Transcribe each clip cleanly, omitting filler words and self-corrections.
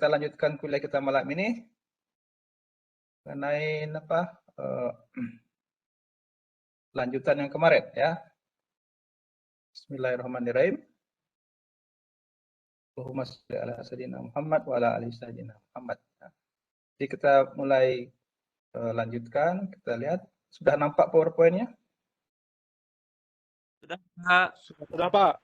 kita lanjutkan kuliah kita malam ini mengenai apa lanjutan yang kemarin ya. Bismillahirrahmanirrahim. Allahumma shalli ala sayyidina Muhammad wa ala ali sayyidina Muhammad. Jadi kita mulai lanjutkan, kita lihat sudah nampak PowerPoint-nya? Sudah, Pak. Sudah, Pak.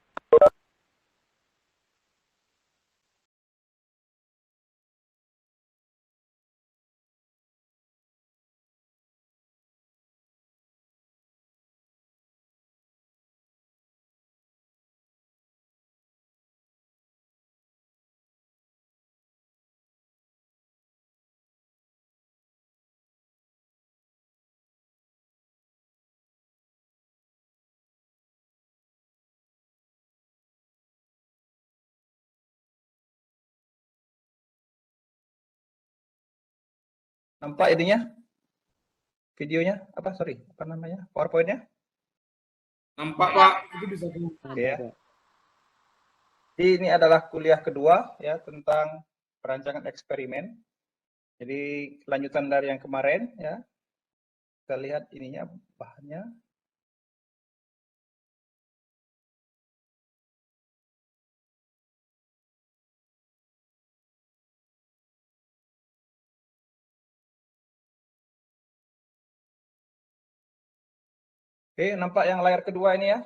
Nampak ininya? Videonya? Apa? Sorry, apa namanya? PowerPoint-nya? Nampak, Pak. Oke ya. Jadi ini adalah kuliah kedua ya tentang perancangan eksperimen. Jadi lanjutan dari yang kemarin ya. Kita lihat ininya bahannya. Oke, nampak yang layar kedua ini ya.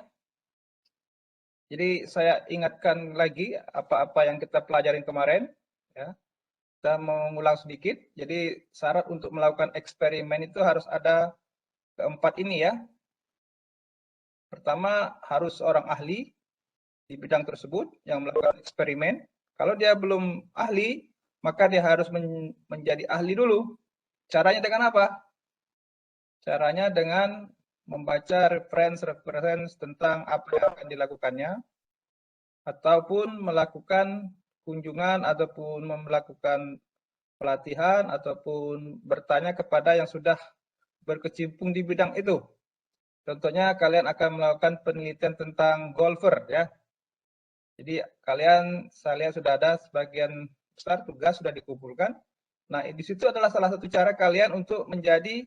Jadi saya ingatkan lagi apa-apa yang kita pelajarin kemarin ya. Kita mengulang sedikit. Jadi syarat untuk melakukan eksperimen itu harus ada keempat ini ya. Pertama, harus orang ahli di bidang tersebut yang melakukan eksperimen. Kalau dia belum ahli, maka dia harus menjadi ahli dulu. Caranya dengan apa? Caranya dengan membaca reference tentang apa yang akan dilakukannya, ataupun melakukan kunjungan, ataupun melakukan pelatihan, ataupun bertanya kepada yang sudah berkecimpung di bidang itu. Contohnya kalian akan melakukan penelitian tentang golfer ya. Jadi kalian, saya lihat sudah ada sebagian besar tugas sudah dikumpulkan. Nah, di situ adalah salah satu cara kalian untuk menjadi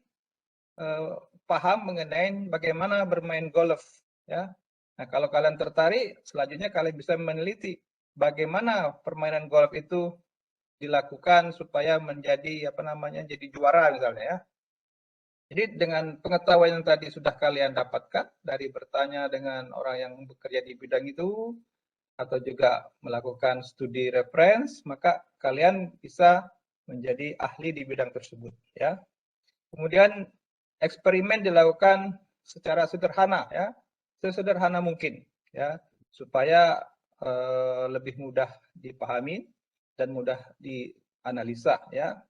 paham mengenai bagaimana bermain golf ya. Nah, kalau kalian tertarik, selanjutnya kalian bisa meneliti bagaimana permainan golf itu dilakukan supaya menjadi jadi juara misalnya ya. Jadi dengan pengetahuan yang tadi sudah kalian dapatkan dari bertanya dengan orang yang bekerja di bidang itu atau juga melakukan studi reference, maka kalian bisa menjadi ahli di bidang tersebut ya. Kemudian eksperimen dilakukan secara sederhana ya, sesederhana mungkin ya, supaya lebih mudah dipahami dan mudah dianalisa ya.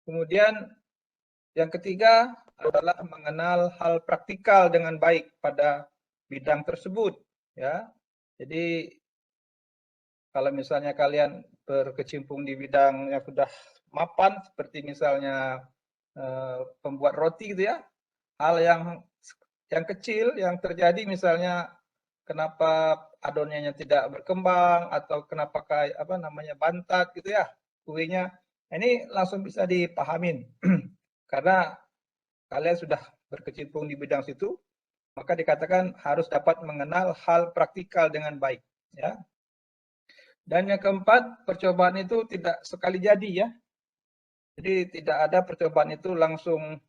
Kemudian yang ketiga adalah mengenal hal praktikal dengan baik pada bidang tersebut ya. Jadi kalau misalnya kalian berkecimpung di bidang yang sudah mapan seperti misalnya pembuat roti gitu ya, hal yang kecil yang terjadi misalnya kenapa adonannya tidak berkembang atau kenapa bantat gitu ya kuenya, ini langsung bisa dipahamin karena kalian sudah berkecimpung di bidang situ, maka dikatakan harus dapat mengenal hal praktikal dengan baik ya. Dan yang keempat, percobaan itu tidak sekali jadi ya. Jadi tidak ada percobaan itu langsung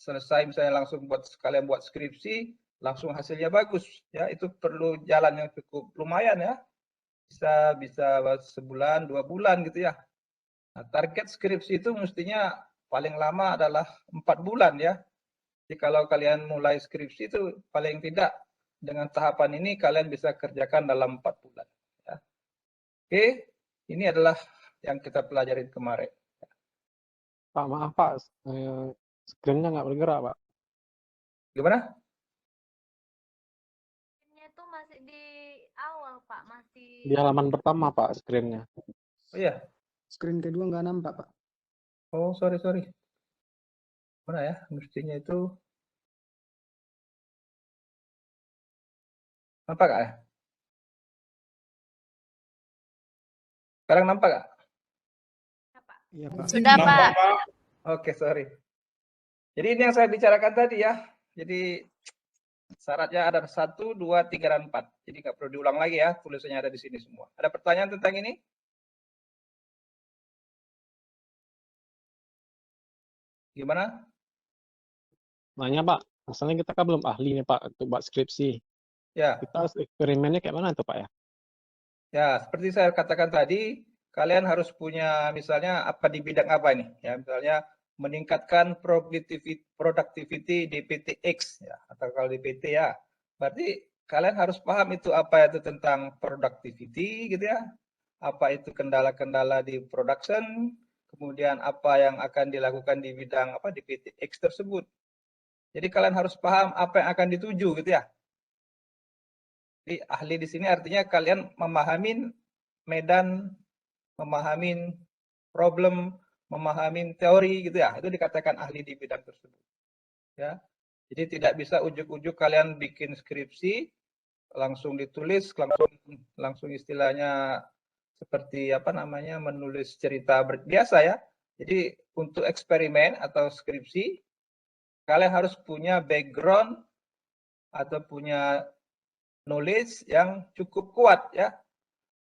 selesai, misalnya langsung sekalian buat skripsi, langsung hasilnya bagus ya. Itu perlu jalan yang cukup lumayan ya. Bisa sebulan, 2 bulan gitu ya. Nah, target skripsi itu mestinya paling lama adalah 4 bulan ya. Jadi kalau kalian mulai skripsi itu paling tidak dengan tahapan ini kalian bisa kerjakan dalam 4 bulan ya. Oke, ini adalah yang kita pelajarin kemarin. Pak, maaf Pak, screen-nya nggak bergerak Pak. Gimana? Screen-nya itu masih di awal Pak, masih Di halaman pertama Pak screen-nya. Oh iya. Screen kedua nggak nampak, Pak. Oh, sorry. Mana ya? Mestinya itu nampak nggak ya? Sekarang nampak nggak? Iya, Pak. Sudah, Pak. Oke, sorry. Jadi ini yang saya bicarakan tadi ya. Jadi syaratnya ada 1, 2, 3, dan 4. Jadi nggak perlu diulang lagi ya, tulisannya ada di sini semua. Ada pertanyaan tentang ini? Gimana? Nanya Pak, masalahnya kita kan belum ahli nih Pak untuk buat skripsi. Ya, Kita harus eksperimennya kayak mana tuh Pak ya? ya seperti saya katakan tadi, kalian harus punya misalnya apa di bidang apa nih? Ya, misalnya meningkatkan productivity di PTX ya, atau kalau di PT ya. Berarti kalian harus paham itu apa itu tentang productivity gitu ya. Apa itu kendala-kendala di production, kemudian apa yang akan dilakukan di bidang apa di PTX tersebut. Jadi kalian harus paham apa yang akan dituju gitu ya. Jadi ahli di sini artinya kalian memahamin medan, memahamin problem, memahamin teori gitu ya. Itu dikatakan ahli di bidang tersebut. Ya. Jadi tidak bisa ujuk-ujuk kalian bikin skripsi langsung ditulis, langsung istilahnya seperti apa namanya menulis cerita biasa ya. Jadi untuk eksperimen atau skripsi kalian harus punya background atau punya knowledge yang cukup kuat ya,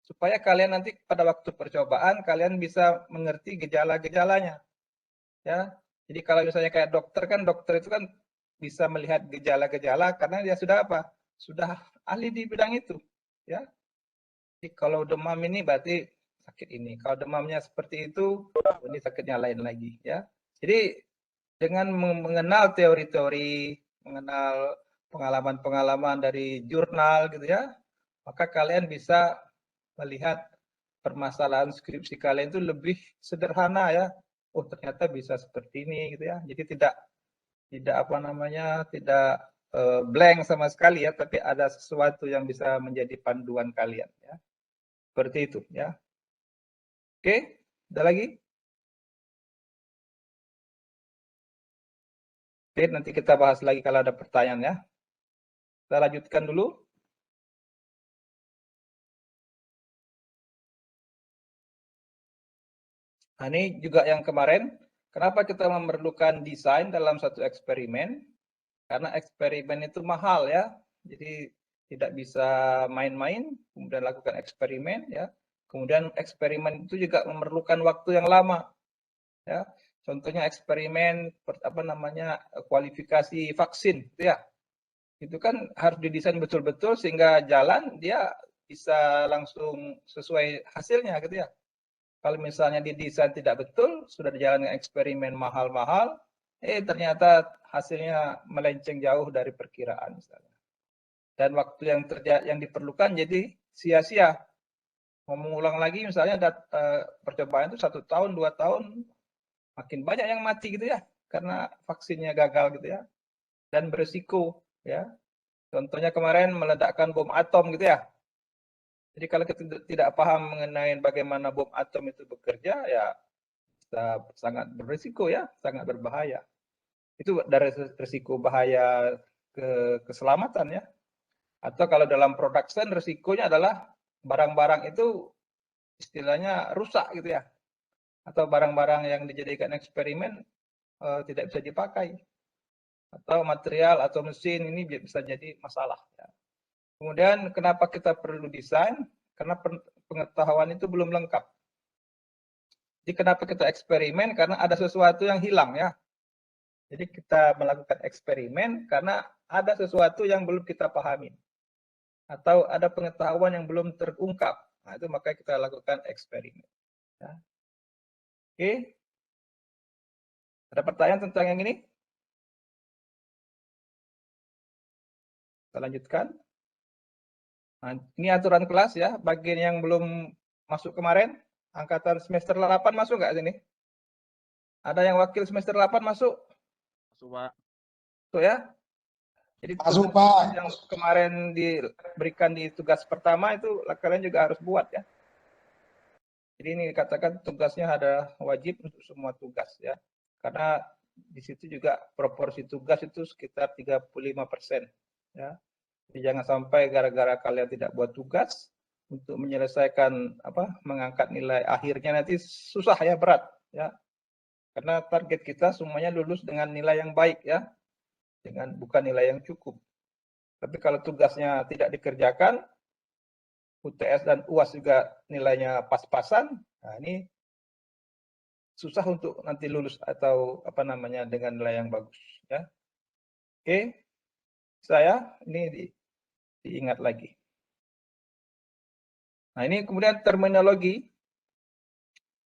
supaya kalian nanti pada waktu percobaan kalian bisa mengerti gejala-gejalanya ya. Jadi kalau misalnya kayak dokter kan, dokter itu kan bisa melihat gejala-gejala karena dia sudah apa? Sudah ahli di bidang itu ya. Jadi kalau demam ini berarti sakit ini. Kalau demamnya seperti itu, ini sakitnya lain lagi ya. Jadi dengan mengenal teori-teori, mengenal pengalaman-pengalaman dari jurnal gitu ya, maka kalian bisa melihat permasalahan skripsi kalian itu lebih sederhana ya. Oh, ternyata bisa seperti ini gitu ya. Jadi tidak apa namanya, tidak blank sama sekali ya, tapi ada sesuatu yang bisa menjadi panduan kalian ya. Seperti itu ya. Oke, ada lagi? Oke, nanti kita bahas lagi kalau ada pertanyaan ya. Kita lanjutkan dulu. Nah, ini juga yang kemarin, kenapa kita memerlukan desain dalam satu eksperimen? Karena eksperimen itu mahal ya. Jadi tidak bisa main-main, kemudian lakukan eksperimen ya. Kemudian eksperimen itu juga memerlukan waktu yang lama. Ya. Contohnya eksperimen apa namanya kualifikasi vaksin gitu ya. Itu kan harus didesain betul-betul sehingga jalan dia bisa langsung sesuai hasilnya gitu ya. Kalau misalnya didesain tidak betul, sudah dijalankan eksperimen mahal-mahal, ternyata hasilnya melenceng jauh dari perkiraan misalnya. Dan waktu yang diperlukan jadi sia-sia. Mau mengulang lagi misalnya percobaan itu 1 tahun, 2 tahun, makin banyak yang mati gitu ya, karena vaksinnya gagal gitu ya, dan berisiko ya. Contohnya kemarin meledakkan bom atom gitu ya. Jadi kalau kita tidak paham mengenai bagaimana bom atom itu bekerja, ya sangat berisiko ya, sangat berbahaya. Itu dari risiko bahaya ke keselamatan ya. Atau kalau dalam production risikonya adalah barang-barang itu istilahnya rusak gitu ya. Atau barang-barang yang dijadikan eksperimen tidak bisa dipakai. Atau material atau mesin ini bisa jadi masalah. Ya. Kemudian kenapa kita perlu desain? Karena pengetahuan itu belum lengkap. Jadi kenapa kita eksperimen? Karena ada sesuatu yang hilang ya. Jadi kita melakukan eksperimen karena ada sesuatu yang belum kita pahami. Atau ada pengetahuan yang belum terungkap. Nah, itu makanya kita lakukan eksperimen. Ya. Oke. Ada pertanyaan tentang yang ini? Kita lanjutkan. Nah, ini aturan kelas ya. Bagian yang belum masuk kemarin, angkatan semester 8 masuk nggak sini? Ada yang wakil semester 8 masuk? Masuk, Pak. Masuk ya? Jadi Masuk, Pak. yang kemarin diberikan di tugas pertama itu kalian juga harus buat ya. Jadi ini dikatakan tugasnya ada wajib untuk semua tugas ya. Karena di situ juga proporsi tugas itu sekitar 35% ya. Jadi jangan sampai gara-gara kalian tidak buat tugas untuk menyelesaikan mengangkat nilai akhirnya nanti susah ya, berat ya. Karena target kita semuanya lulus dengan nilai yang baik ya, dengan bukan nilai yang cukup. Tapi kalau tugasnya tidak dikerjakan, UTS dan UAS juga nilainya pas-pasan, nah ini susah untuk nanti lulus atau apa namanya dengan nilai yang bagus ya. Oke, saya ini diingat lagi. Nah ini kemudian terminologi.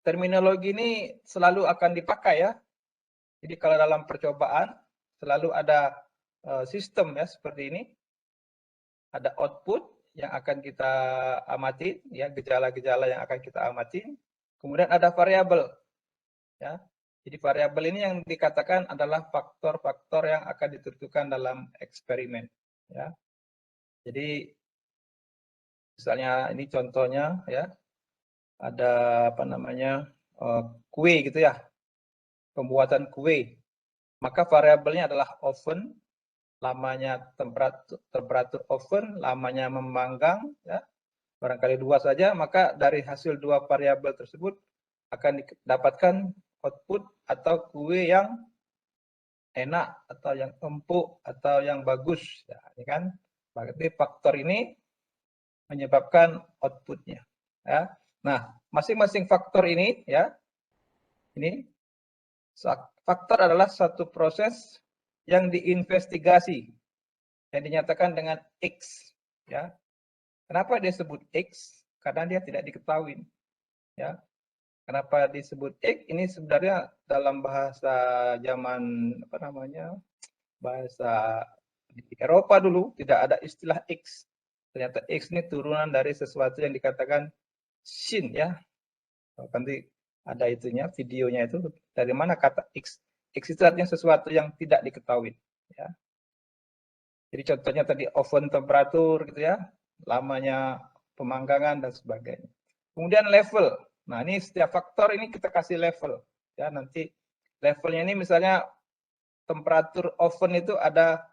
Terminologi ini selalu akan dipakai ya. Jadi kalau dalam percobaan selalu ada sistem ya seperti ini. Ada output yang akan kita amati, ya gejala-gejala yang akan kita amati. Kemudian ada variabel, ya. Jadi variabel ini yang dikatakan adalah faktor-faktor yang akan ditentukan dalam eksperimen, ya. Jadi misalnya ini contohnya, ya, ada apa namanya kue gitu ya, pembuatan kue. Maka variabelnya adalah oven, lamanya temperatur oven, lamanya memanggang, ya. Barangkali 2 saja, maka dari hasil 2 variabel tersebut akan didapatkan output atau kue yang enak atau yang empuk atau yang bagus. Ya, ini kan berarti faktor ini menyebabkan outputnya. Ya. Nah, masing-masing faktor ini, ya, ini faktor adalah satu proses yang diinvestigasi, yang dinyatakan dengan X. Ya. Kenapa dia sebut X? Karena dia tidak diketahui. Ya. Kenapa disebut X? Ini sebenarnya dalam bahasa zaman apa namanya? Bahasa di Eropa dulu tidak ada istilah X. Ternyata X ini turunan dari sesuatu yang dikatakan sin ya. Nanti ada itunya, videonya itu dari mana kata X. X itu artinya sesuatu yang tidak diketahui ya. Jadi contohnya tadi oven temperatur gitu ya, lamanya pemanggangan dan sebagainya. Kemudian level. Nah, ini setiap faktor ini kita kasih level. Ya, nanti levelnya ini misalnya temperatur oven itu ada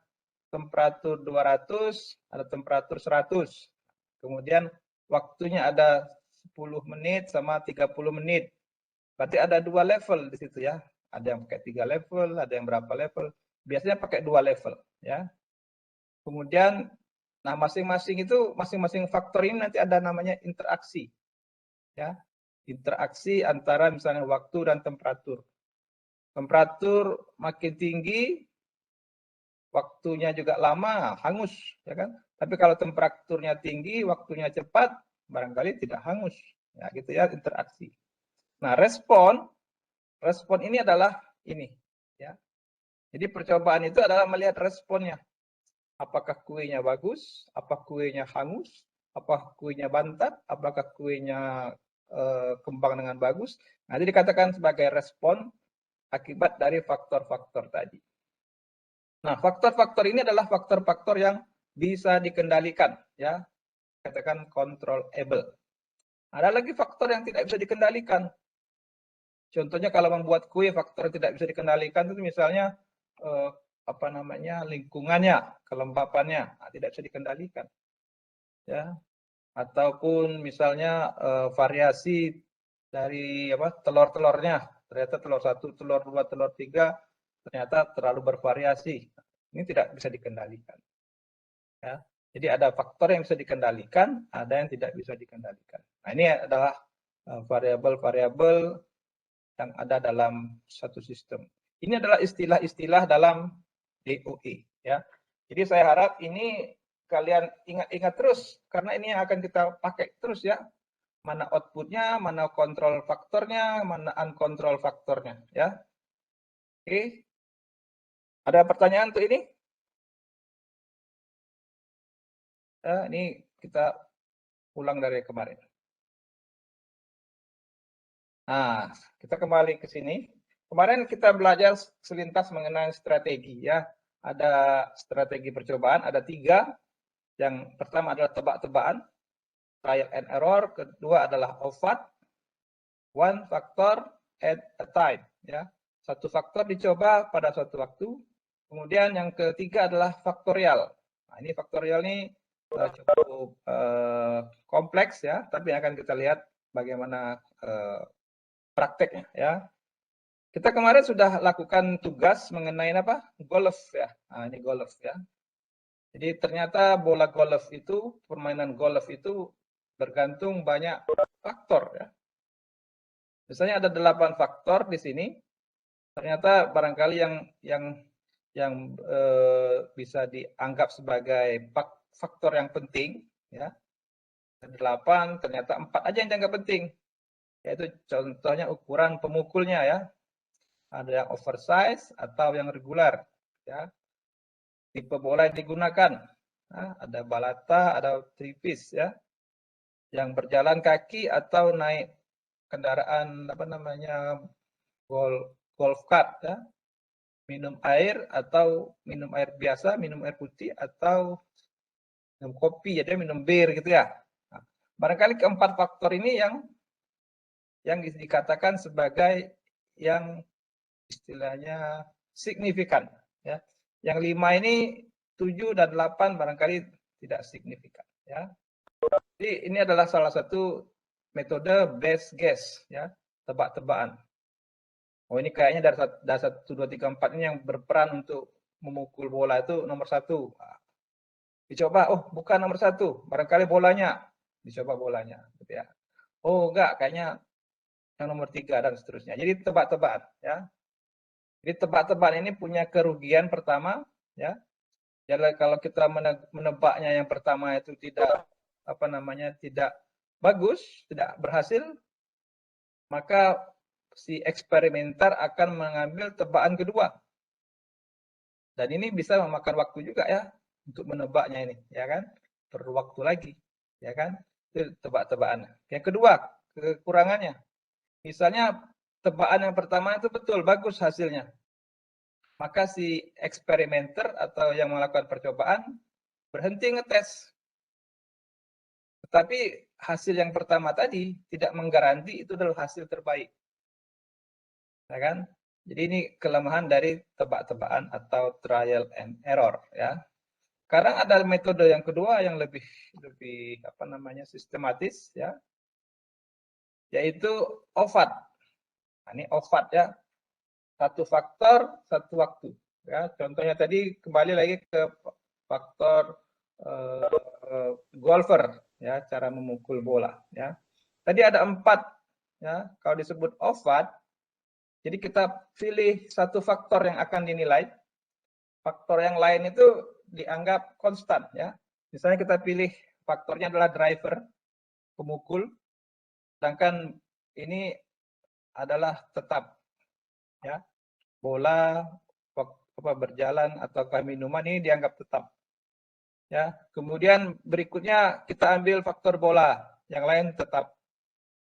temperatur 200, ada temperatur 100. Kemudian waktunya ada 10 menit sama 30 menit. Berarti ada 2 level di situ ya. Ada yang pakai 3 level, ada yang berapa level. Biasanya pakai 2 level ya. Kemudian nah masing-masing faktor ini nanti ada namanya interaksi. Ya. Interaksi antara misalnya waktu dan temperatur. Temperatur makin tinggi, waktunya juga lama, hangus, ya kan? Tapi kalau temperaturnya tinggi, waktunya cepat, barangkali tidak hangus. Ya, gitu ya, interaksi. Nah, respon ini adalah ini, ya. Jadi percobaan itu adalah melihat responnya. Apakah kuenya bagus, apa kuenya hangus, apa kuenya bantat, apakah kuenya kembang dengan bagus. Nah, itu dikatakan sebagai respon akibat dari faktor-faktor tadi. Nah, faktor-faktor ini adalah faktor-faktor yang bisa dikendalikan, ya. Katakan controllable. Ada lagi faktor yang tidak bisa dikendalikan. Contohnya kalau membuat kue, faktor yang tidak bisa dikendalikan itu misalnya apa namanya lingkungannya, kelembapannya, nah, tidak bisa dikendalikan, ya. Ataupun misalnya variasi dari apa telur-telurnya, ternyata telur 1, telur 2, telur 3 ternyata terlalu bervariasi. Ini tidak bisa dikendalikan. Ya. Jadi ada faktor yang bisa dikendalikan, ada yang tidak bisa dikendalikan. Nah, ini adalah variabel-variabel yang ada dalam satu sistem. Ini adalah istilah-istilah dalam DOE. Ya. Jadi saya harap ini kalian ingat-ingat terus, karena ini yang akan kita pakai terus ya. Mana outputnya, mana kontrol faktornya, mana uncontrol faktornya. Ya. Oke. Ada pertanyaan untuk ini? Ini kita ulang dari kemarin. Nah, kita kembali ke sini. Kemarin kita belajar selintas mengenai strategi ya. Ada strategi percobaan, ada 3. Yang pertama adalah tebak-tebakan, trial and error. Kedua adalah OFAT, one factor at a time. Ya, satu faktor dicoba pada suatu waktu. Kemudian yang ketiga adalah faktorial. Nah, ini faktorial ini cukup kompleks ya, tapi akan kita lihat bagaimana prakteknya ya. Kita kemarin sudah lakukan tugas mengenai apa? Golf ya. Nah, ini golf ya. Jadi ternyata bola golf itu, permainan golf itu bergantung banyak faktor ya. Misalnya ada 8 faktor di sini. Ternyata barangkali yang bisa dianggap sebagai faktor yang penting ya. 8, ternyata 4 aja yang dianggap penting. Yaitu contohnya ukuran pemukulnya ya. Ada yang oversize atau yang regular ya. Tipe bola yang digunakan. Nah, ada balata, ada tripis ya. Yang berjalan kaki atau naik kendaraan apa namanya golf cart ya. Minum air atau minum air biasa, minum air putih atau minum kopi, jadi minum bir gitu ya. Nah, barangkali keempat faktor ini yang dikatakan sebagai yang istilahnya signifikan ya. Yang 5 ini 7 dan 8 barangkali tidak signifikan ya. Jadi ini adalah salah satu metode best guess ya, tebak-tebakan. Oh ini kayaknya dari 1, 2, 3, 4 ini yang berperan untuk memukul bola itu nomor 1. Dicoba, oh bukan nomor 1, barangkali bolanya. Dicoba bolanya gitu ya. Oh enggak, kayaknya yang nomor 3 dan seterusnya. Jadi tebak-tebakan ya. Jadi tebak-tebakan ini punya kerugian pertama ya. Jadi kalau kita menebaknya yang pertama itu tidak tidak bagus, tidak berhasil, maka si eksperimenter akan mengambil tebakan kedua. Dan ini bisa memakan waktu juga ya untuk menebaknya ini, ya kan? Perlu waktu lagi, ya kan? Itu tebak-tebakan. Yang kedua, kekurangannya. Misalnya tebakan yang pertama itu betul, bagus hasilnya. Maka si eksperimenter atau yang melakukan percobaan berhenti ngetes. Tetapi hasil yang pertama tadi tidak menggaranti itu adalah hasil terbaik. Ya kan? Jadi ini kelemahan dari tebak-tebakan atau trial and error ya. Sekarang ada metode yang kedua yang lebih sistematis ya. Yaitu OVAD. Nah, ini OVAD ya. Satu faktor, satu waktu. Ya, contohnya tadi kembali lagi ke faktor golfer ya, cara memukul bola ya. Tadi ada 4 ya, kalau disebut OVAD. Jadi kita pilih satu faktor yang akan dinilai. Faktor yang lain itu dianggap konstan ya. Misalnya kita pilih faktornya adalah driver, pemukul. Sedangkan ini adalah tetap ya. Bola berjalan atau minuman ini dianggap tetap. Ya, kemudian berikutnya kita ambil faktor bola, yang lain tetap.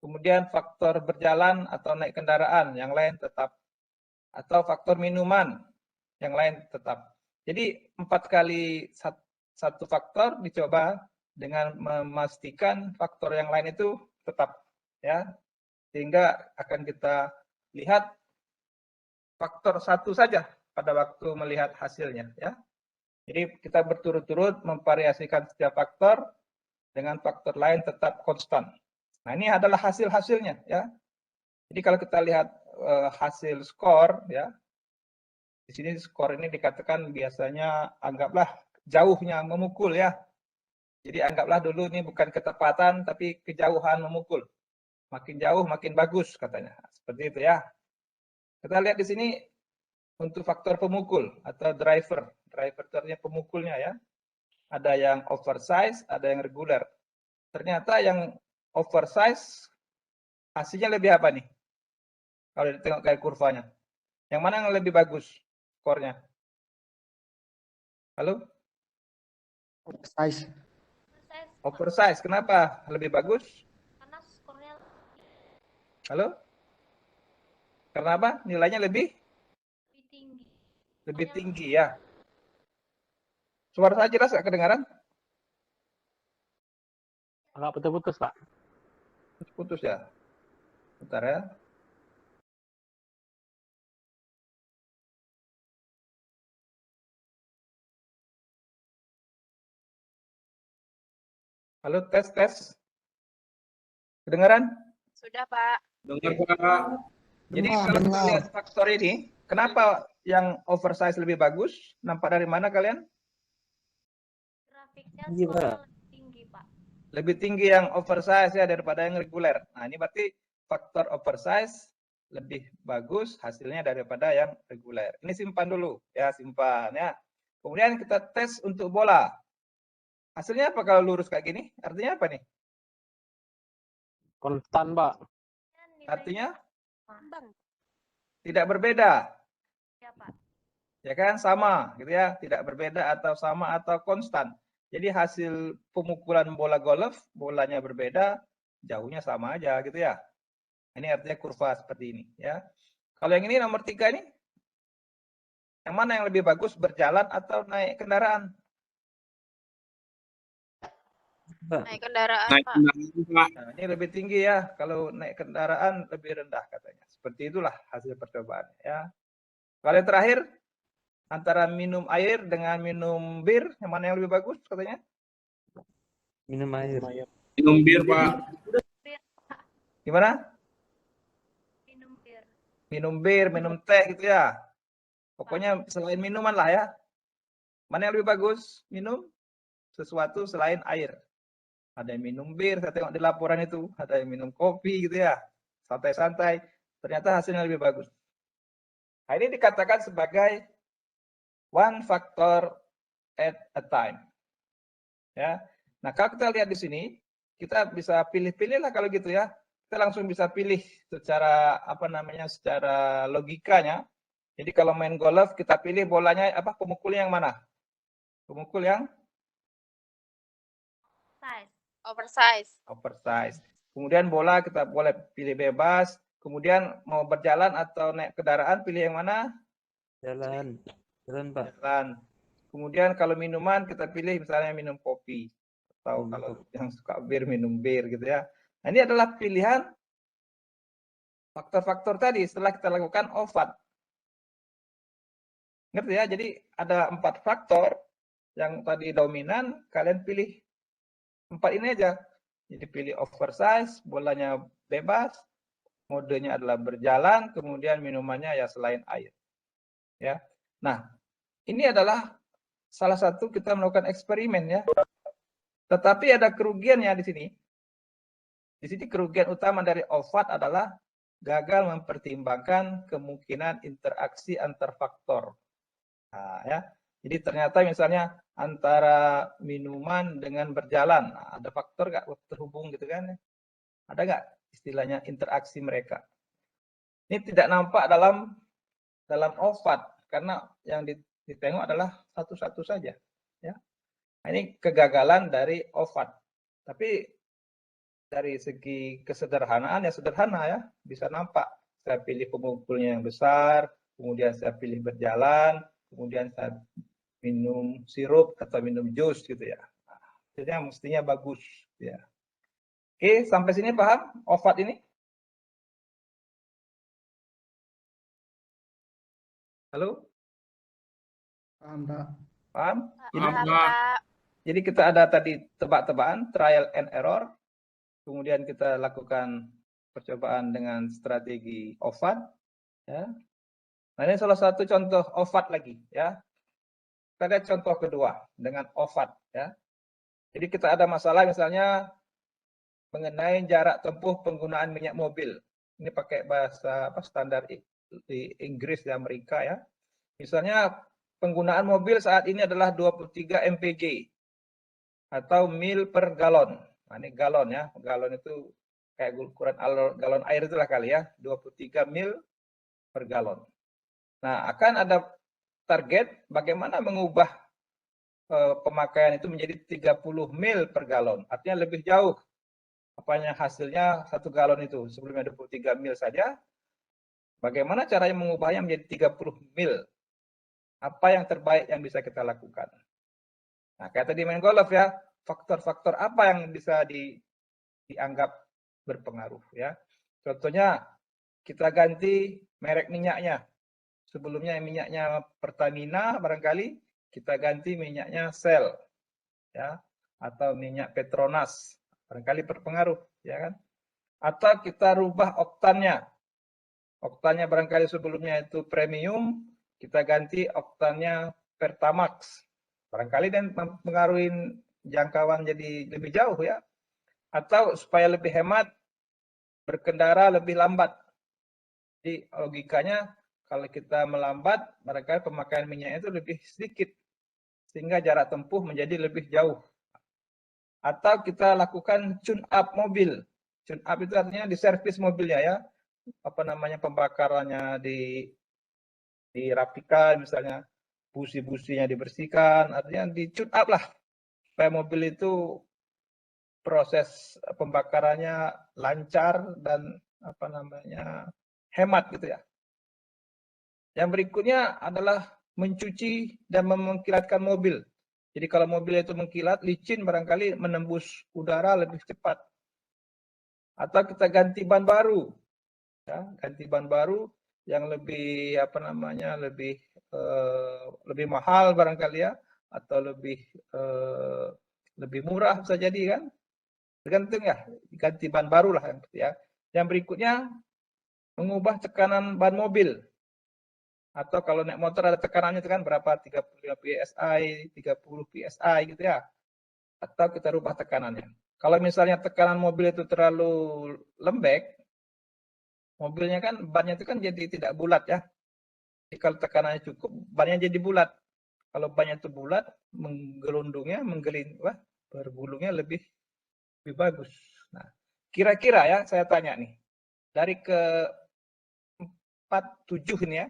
Kemudian faktor berjalan atau naik kendaraan, yang lain tetap. Atau faktor minuman, yang lain tetap. Jadi 4 kali satu faktor dicoba dengan memastikan faktor yang lain itu tetap. Ya, sehingga akan kita lihat faktor 1 saja pada waktu melihat hasilnya. Ya. Jadi kita berturut-turut memvariasikan setiap faktor dengan faktor lain tetap konstan. Nah ini adalah hasil-hasilnya ya. Jadi kalau kita lihat hasil skor ya, di sini skor ini dikatakan biasanya anggaplah jauhnya memukul ya. Jadi anggaplah dulu ini bukan ketepatan tapi kejauhan memukul. Makin jauh makin bagus katanya. Seperti itu ya. Kita lihat di sini untuk faktor pemukul atau driver. Driver itu artinya pemukulnya ya. Ada yang oversize, ada yang regular. Ternyata yang oversize hasilnya lebih apa nih? Kalau ditengok kayak kurvanya. Yang mana yang lebih bagus skornya? Halo? Oversize. Oversize. Kenapa lebih bagus? Karena skornya Halo? Karena apa? Nilainya lebih tinggi. lebih tinggi ya. Suara saya jelas nggak kedengaran? Agak putus-putus, Pak. Putus ya. Bentar ya. Halo, tes. Kedengaran? Sudah, Pak. Dengar, Pak. Jadi Dengar, kalau kita dengar. lihat faktor ini, kenapa yang oversize lebih bagus? Nampak dari mana kalian? Grafiknya Iya, Pak. soalnya lebih tinggi, Pak. Lebih tinggi yang oversize ya daripada yang reguler. Nah, ini berarti faktor oversize lebih bagus hasilnya daripada yang reguler. Ini simpan dulu ya, simpan ya. Kemudian kita tes untuk bola. Hasilnya apa kalau lurus kayak gini? Artinya apa nih? Konstan, Pak. Nilainya Artinya sama. tidak berbeda. Ya, Pak. Ya kan, sama gitu ya, tidak berbeda atau sama atau konstan. Jadi hasil pemukulan bola golf, bolanya berbeda, jauhnya sama aja gitu ya. Ini artinya kurva seperti ini ya. Kalau yang ini nomor 3 ini, yang mana yang lebih bagus, berjalan atau naik kendaraan? Naik kendaraan, Naik Pak. kendaraan, Pak. Nah, ini lebih tinggi ya, kalau naik kendaraan lebih rendah katanya. Seperti itulah hasil percobaan ya. Kalau yang terakhir, antara minum air dengan minum bir, yang mana yang lebih bagus katanya? Minum air. Minum bir, Pak. Gimana? Minum bir. Minum bir, minum teh gitu ya. Pokoknya selain minuman lah ya. Mana yang lebih bagus? Minum sesuatu selain air. Ada yang minum bir, saya tengok di laporan itu. Ada yang minum kopi gitu ya. Santai-santai. Ternyata hasilnya lebih bagus. Nah, ini dikatakan sebagai one factor at a time. Ya. Nah, kalau kita lihat di sini, kita bisa pilih-pilih lah kalau gitu ya. Kita langsung bisa pilih secara apa namanya, secara logikanya. Jadi kalau main golf kita pilih bolanya apa, pemukulnya yang mana? Pemukul yang Size. Oversize. oversize. Kemudian bola kita boleh pilih bebas. Kemudian mau berjalan atau naik kendaraan pilih yang mana? Jalan. Jalan, Pak. Jalan. Kemudian kalau minuman kita pilih misalnya minum kopi. Atau Minum kalau kopi. yang suka bir minum bir gitu ya. Nah, ini adalah pilihan faktor-faktor tadi setelah kita lakukan OVAD. Ngerti ya? Jadi ada 4 faktor yang tadi dominan, kalian pilih 4 ini aja. Jadi pilih oversize, bolanya bebas, modenya adalah berjalan, kemudian minumannya ya selain air. Ya. Nah, ini adalah salah satu kita melakukan eksperimen ya. Tetapi ada kerugiannya di sini. Di sini kerugian utama dari OVAD adalah gagal mempertimbangkan kemungkinan interaksi antar faktor. Nah, ya. Jadi ternyata misalnya antara minuman dengan berjalan, nah, ada faktor nggak terhubung gitu kan? Ada nggak istilahnya interaksi mereka? Ini tidak nampak dalam OVAD karena yang ditengok adalah satu-satu saja. Ya. Nah, ini kegagalan dari OVAD. Tapi dari segi kesederhanaan ya sederhana ya, bisa nampak. Saya pilih pemukulnya yang besar, kemudian saya pilih berjalan, kemudian saya minum sirup atau minum jus gitu ya. Jadi mestinya bagus ya. Oke, sampai sini paham OVAD ini? Halo? Paham, Pak. Paham? Jadi, Paham, Pak. Pak. jadi kita ada tadi tebak-tebakan, trial and error. Kemudian kita lakukan percobaan dengan strategi OVAD. Ya. Nah, ini salah satu contoh OVAD lagi ya. Kita lihat contoh kedua dengan OVAD ya. Jadi kita ada masalah misalnya mengenai jarak tempuh penggunaan minyak mobil. Ini pakai bahasa apa, standar di Inggris di Amerika ya. Misalnya penggunaan mobil saat ini adalah 23 mpg atau mil per galon. Nah, ini galon ya. Galon itu kayak ukuran galon air itulah kali ya, 23 mil per galon. Nah, akan ada target bagaimana mengubah pemakaian itu menjadi 30 mil per galon. Artinya lebih jauh apanya hasilnya 1 galon itu. Sebelumnya 23 mil saja. Bagaimana caranya mengubahnya menjadi 30 mil? Apa yang terbaik yang bisa kita lakukan? Nah, kayak tadi main golf ya, faktor-faktor apa yang bisa dianggap berpengaruh ya. Contohnya kita ganti merek minyaknya. Sebelumnya minyaknya Pertamina barangkali, kita ganti minyaknya Shell ya, atau minyak Petronas, barangkali berpengaruh ya kan. Atau kita rubah oktannya. Oktannya barangkali sebelumnya itu premium, kita ganti oktannya Pertamax. Barangkali dan mempengaruhi jangkauan jadi lebih jauh ya. Atau supaya lebih hemat, berkendara lebih lambat. Jadi logikanya kalau kita melambat, barangkali pemakaian minyaknya itu lebih sedikit. Sehingga jarak tempuh menjadi lebih jauh. Atau kita lakukan tune up mobil. Tune up itu artinya di servis mobilnya ya. Apa namanya, pembakarannya dirapikan, misalnya busi-businya dibersihkan, artinya di tune up lah supaya mobil itu proses pembakarannya lancar dan apa namanya, hemat gitu ya. Yang berikutnya adalah mencuci dan mengkilatkan mobil. Jadi kalau mobil itu mengkilat, licin barangkali menembus udara lebih cepat. Atau kita ganti ban baru. Ya, ganti ban baru yang lebih apa namanya, lebih mahal barangkali ya, atau lebih murah bisa jadi kan. Tergantung ya, ganti ban baru lah ya. Yang berikutnya mengubah tekanan ban mobil. Atau kalau naik motor ada tekanannya itu kan berapa, 35 PSI, 30 PSI gitu ya. Atau kita rubah tekanannya. Kalau misalnya tekanan mobil itu terlalu lembek, mobilnya kan bannya itu kan jadi tidak bulat ya. Jadi kalau tekanannya cukup, bannya jadi bulat. Kalau bannya itu bulat, menggelundungnya, bergulungnya lebih bagus. Nah, kira-kira ya saya tanya nih, dari ke 4, 7 ini ya,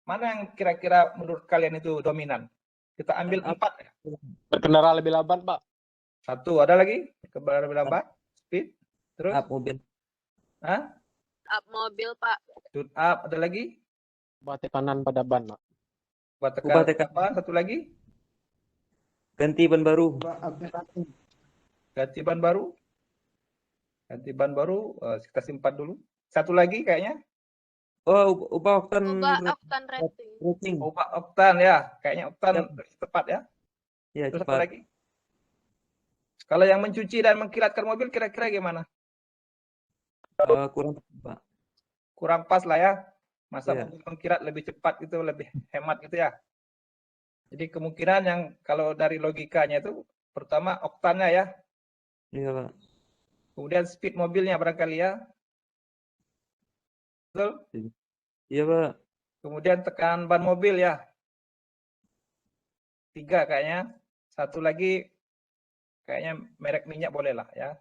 mana yang kira-kira menurut kalian itu dominan? Kita ambil 4 ya. Berkendara lebih lambat, Pak. 1, ada lagi? Berkendara lebih lambat, speed. Terus? Up mobil. Hah? Up mobil, Pak. Tune up, ada lagi? Ubah tekanan pada ban, Pak. Buat Ubah tekan apa? Satu lagi? Ganti ban baru. Update rating. Ganti ban baru. Ganti ban baru, kita simpan dulu. Satu lagi kayaknya. Oh, ubah oktan Ubah oktan rating. rating. Ubah oktan ya, kayaknya oktan tepat ya. Ya, Terus apa cepat. lagi? Kalau yang mencuci dan mengkilatkan mobil kira-kira gimana? Kurang, Pak. Kurang pas lah ya. Masa Iya. mobil mengkilat lebih cepat itu lebih hemat gitu ya. Jadi kemungkinan yang kalau dari logikanya itu pertama oktannya ya, Iya, Pak. kemudian speed mobilnya barangkali ya. Betul? Iya, Pak. Kemudian tekanan ban mobil ya. 3 kayaknya. Satu lagi kayaknya merek minyak boleh lah ya.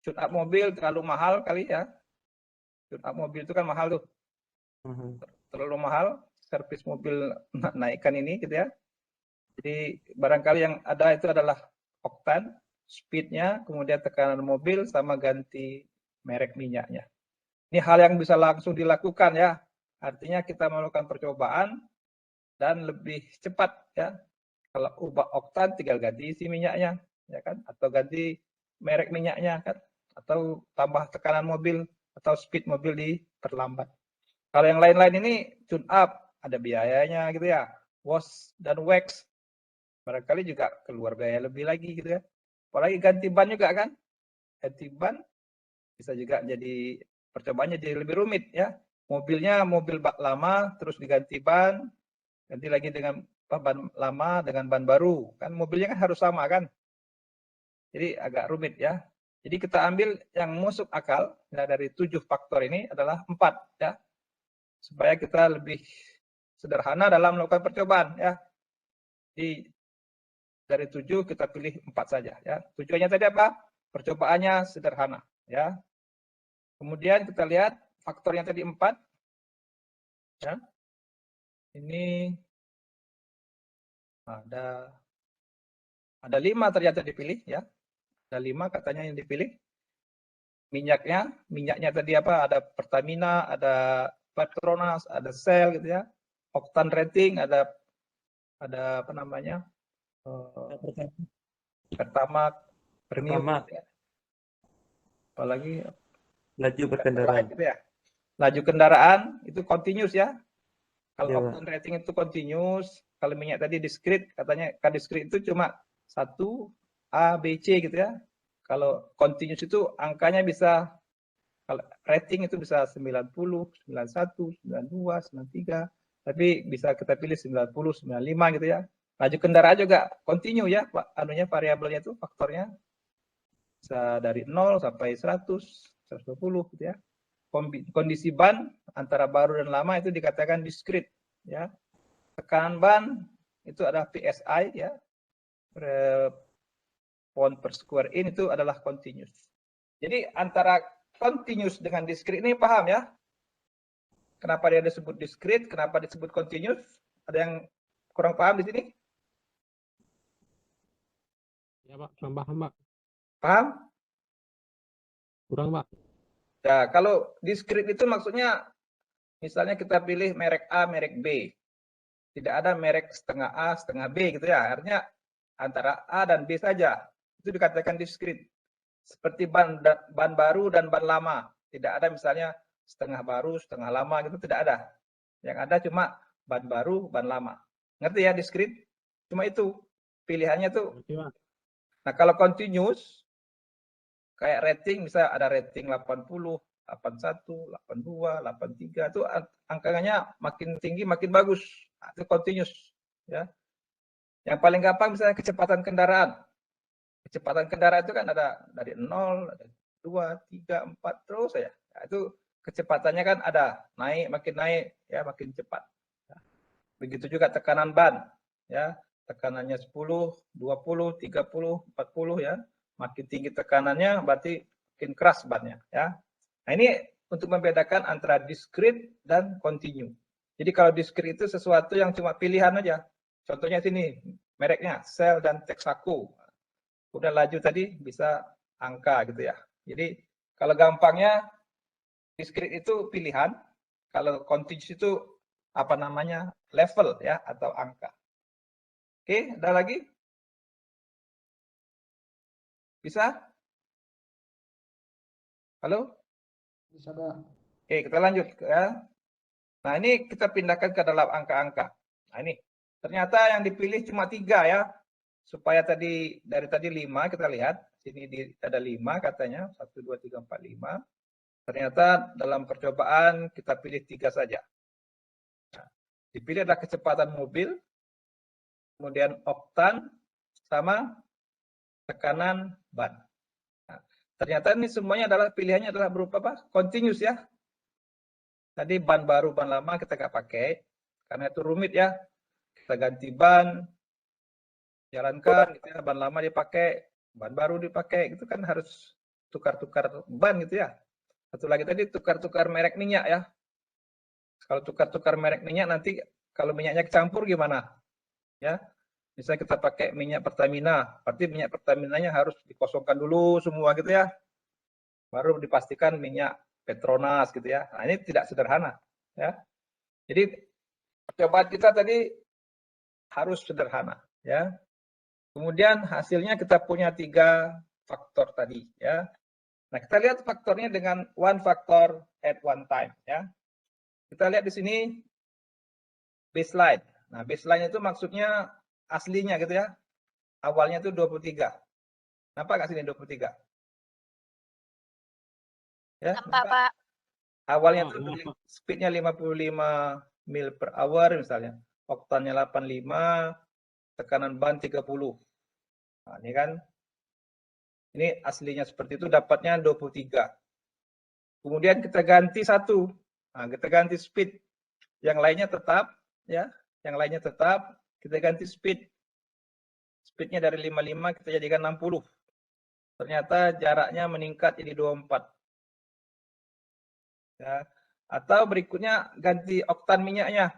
Tune up mobil terlalu mahal kali ya. Tune up mobil itu kan mahal tuh. Terlalu mahal. Servis mobil naikkan ini gitu ya. Jadi barangkali yang ada itu adalah oktan, speednya, kemudian tekanan mobil sama ganti merek minyaknya. Ini hal yang bisa langsung dilakukan ya. Artinya kita melakukan percobaan dan lebih cepat ya. Kalau ubah oktan tinggal ganti isi minyaknya ya kan, atau ganti merek minyaknya kan, atau tambah tekanan mobil atau speed mobil diperlambat. Kalau yang lain-lain ini tune up ada biayanya gitu ya. Wash dan wax barangkali juga keluar biaya lebih lagi gitu ya. Apalagi ganti ban juga kan. Ganti ban bisa juga jadi percobaannya jadi lebih rumit ya. Mobilnya mobil bak lama terus diganti ban, ganti lagi dengan ban lama dengan ban baru. Kan mobilnya kan harus sama kan. Jadi agak rumit ya. Jadi kita ambil yang masuk akal ya, dari 7 faktor ini adalah 4 ya. Supaya kita lebih sederhana dalam melakukan percobaan ya. Jadi dari 7 kita pilih 4 saja ya. Tujuannya tadi apa? Percobaannya sederhana ya. Kemudian kita lihat faktornya tadi 4 ya. Ini ada 5 ternyata dipilih ya. Ada 5 katanya yang dipilih. Minyaknya tadi apa? Ada Pertamina, ada Petronas, ada Shell gitu ya. Oktan rating ada apa namanya? Pertamax, premium gitu ya. Apalagi Laju berkendaraan. gitu ya. Laju kendaraan itu continuous ya. Kalau Iya, oktan rating itu continuous, kalau minyak tadi discrete, katanya discrete itu cuma 1 A, B, C gitu ya. Kalau continuous itu angkanya bisa Kalau rating itu bisa 90, 91, 92, 93, tapi bisa kita pilih 90, 95 gitu ya. Laju kendaraan juga continue ya, Pak. Anunya variabelnya itu faktornya bisa dari 0 sampai 100, 120 gitu ya. Kondisi ban antara baru dan lama itu dikatakan discrete ya. Tekanan ban itu adalah PSI ya. Pound per square inch itu adalah continuous. Jadi antara continuous dengan discrete ini paham ya? Kenapa dia disebut discrete, kenapa disebut continuous? Ada yang kurang paham di sini? Ya Pak, kurang paham Pak. Paham? Kurang Pak. Ya, kalau discrete itu maksudnya misalnya kita pilih merek A, merek B. Tidak ada merek setengah A, setengah B gitu ya. Artinya antara A dan B saja. Itu dikatakan discrete. Seperti ban baru dan ban lama. Tidak ada misalnya setengah baru, setengah lama gitu, tidak ada. Yang ada cuma ban baru, ban lama. Ngerti ya discrete? Cuma itu pilihannya tuh. Oke Pak. Nah, kalau continuous kayak rating misalnya ada rating 80, 81, 82, 83 itu angkanya makin tinggi makin bagus. Nah, itu continuous ya. Yang paling gampang misalnya kecepatan kendaraan. Kecepatan kendaraan itu kan ada dari 0, ada 2, 3, 4 terus ya. Nah, itu kecepatannya kan ada naik makin naik ya, makin cepat. Begitu juga tekanan ban ya. Tekanannya 10, 20, 30, 40 ya. Makin tinggi tekanannya berarti makin keras bannya ya. Nah, ini untuk membedakan antara discrete dan continue. Jadi kalau discrete itu sesuatu yang cuma pilihan aja. Contohnya sini mereknya Shell dan Texaco. Udah laju tadi bisa angka gitu ya. Jadi kalau gampangnya discrete itu pilihan, kalau continuous itu apa namanya? Level ya atau angka. Oke, ada lagi? Bisa? Halo? Bisa, Pak. Oke, kita lanjut ya. Nah, ini kita pindahkan ke dalam angka-angka. Nah, ini ternyata yang dipilih cuma 3 ya. Supaya tadi dari tadi 5 kita lihat. Sini ada 5 katanya. 1, 2, 3, 4, 5. Ternyata dalam percobaan kita pilih 3 saja. Nah, dipilih adalah kecepatan mobil, kemudian oktan, sama tekanan ban. Nah, ternyata ini semuanya adalah pilihannya adalah berupa apa? Continuous ya. Tadi ban baru, ban lama kita nggak pakai karena itu rumit ya. Kita ganti ban, jalankan, gitu ya. Ban lama dipakai, ban baru dipakai, itu kan harus tukar-tukar ban gitu ya. Satu lagi tadi tukar-tukar merek minyak ya. Kalau tukar-tukar merek minyak nanti kalau minyaknya kecampur gimana? Ya, misalnya kita pakai minyak Pertamina, berarti minyak Pertaminanya harus dikosongkan dulu semua gitu ya. Baru dipastikan minyak Petronas gitu ya. Nah, ini tidak sederhana ya. Jadi percobaan kita tadi harus sederhana ya. Kemudian hasilnya kita punya 3 faktor tadi ya. Nah, kita lihat faktornya dengan one factor at one time ya. Kita lihat di sini baseline. Nah, baseline itu maksudnya aslinya gitu ya. Awalnya itu 23. Nampak nggak sini 23? Ya, Nampak, Pak. awalnya itu speednya 55 mil per hour misalnya. Oktannya 85, tekanan ban 30. Nah, ini kan. Ini aslinya seperti itu, dapatnya 23. Kemudian kita ganti 1. Nah, kita ganti speed. Yang lainnya tetap ya. Yang lainnya tetap, kita ganti speed. Speednya dari 55 kita jadikan 60. Ternyata jaraknya meningkat jadi 24. Ya. Atau berikutnya ganti oktan minyaknya.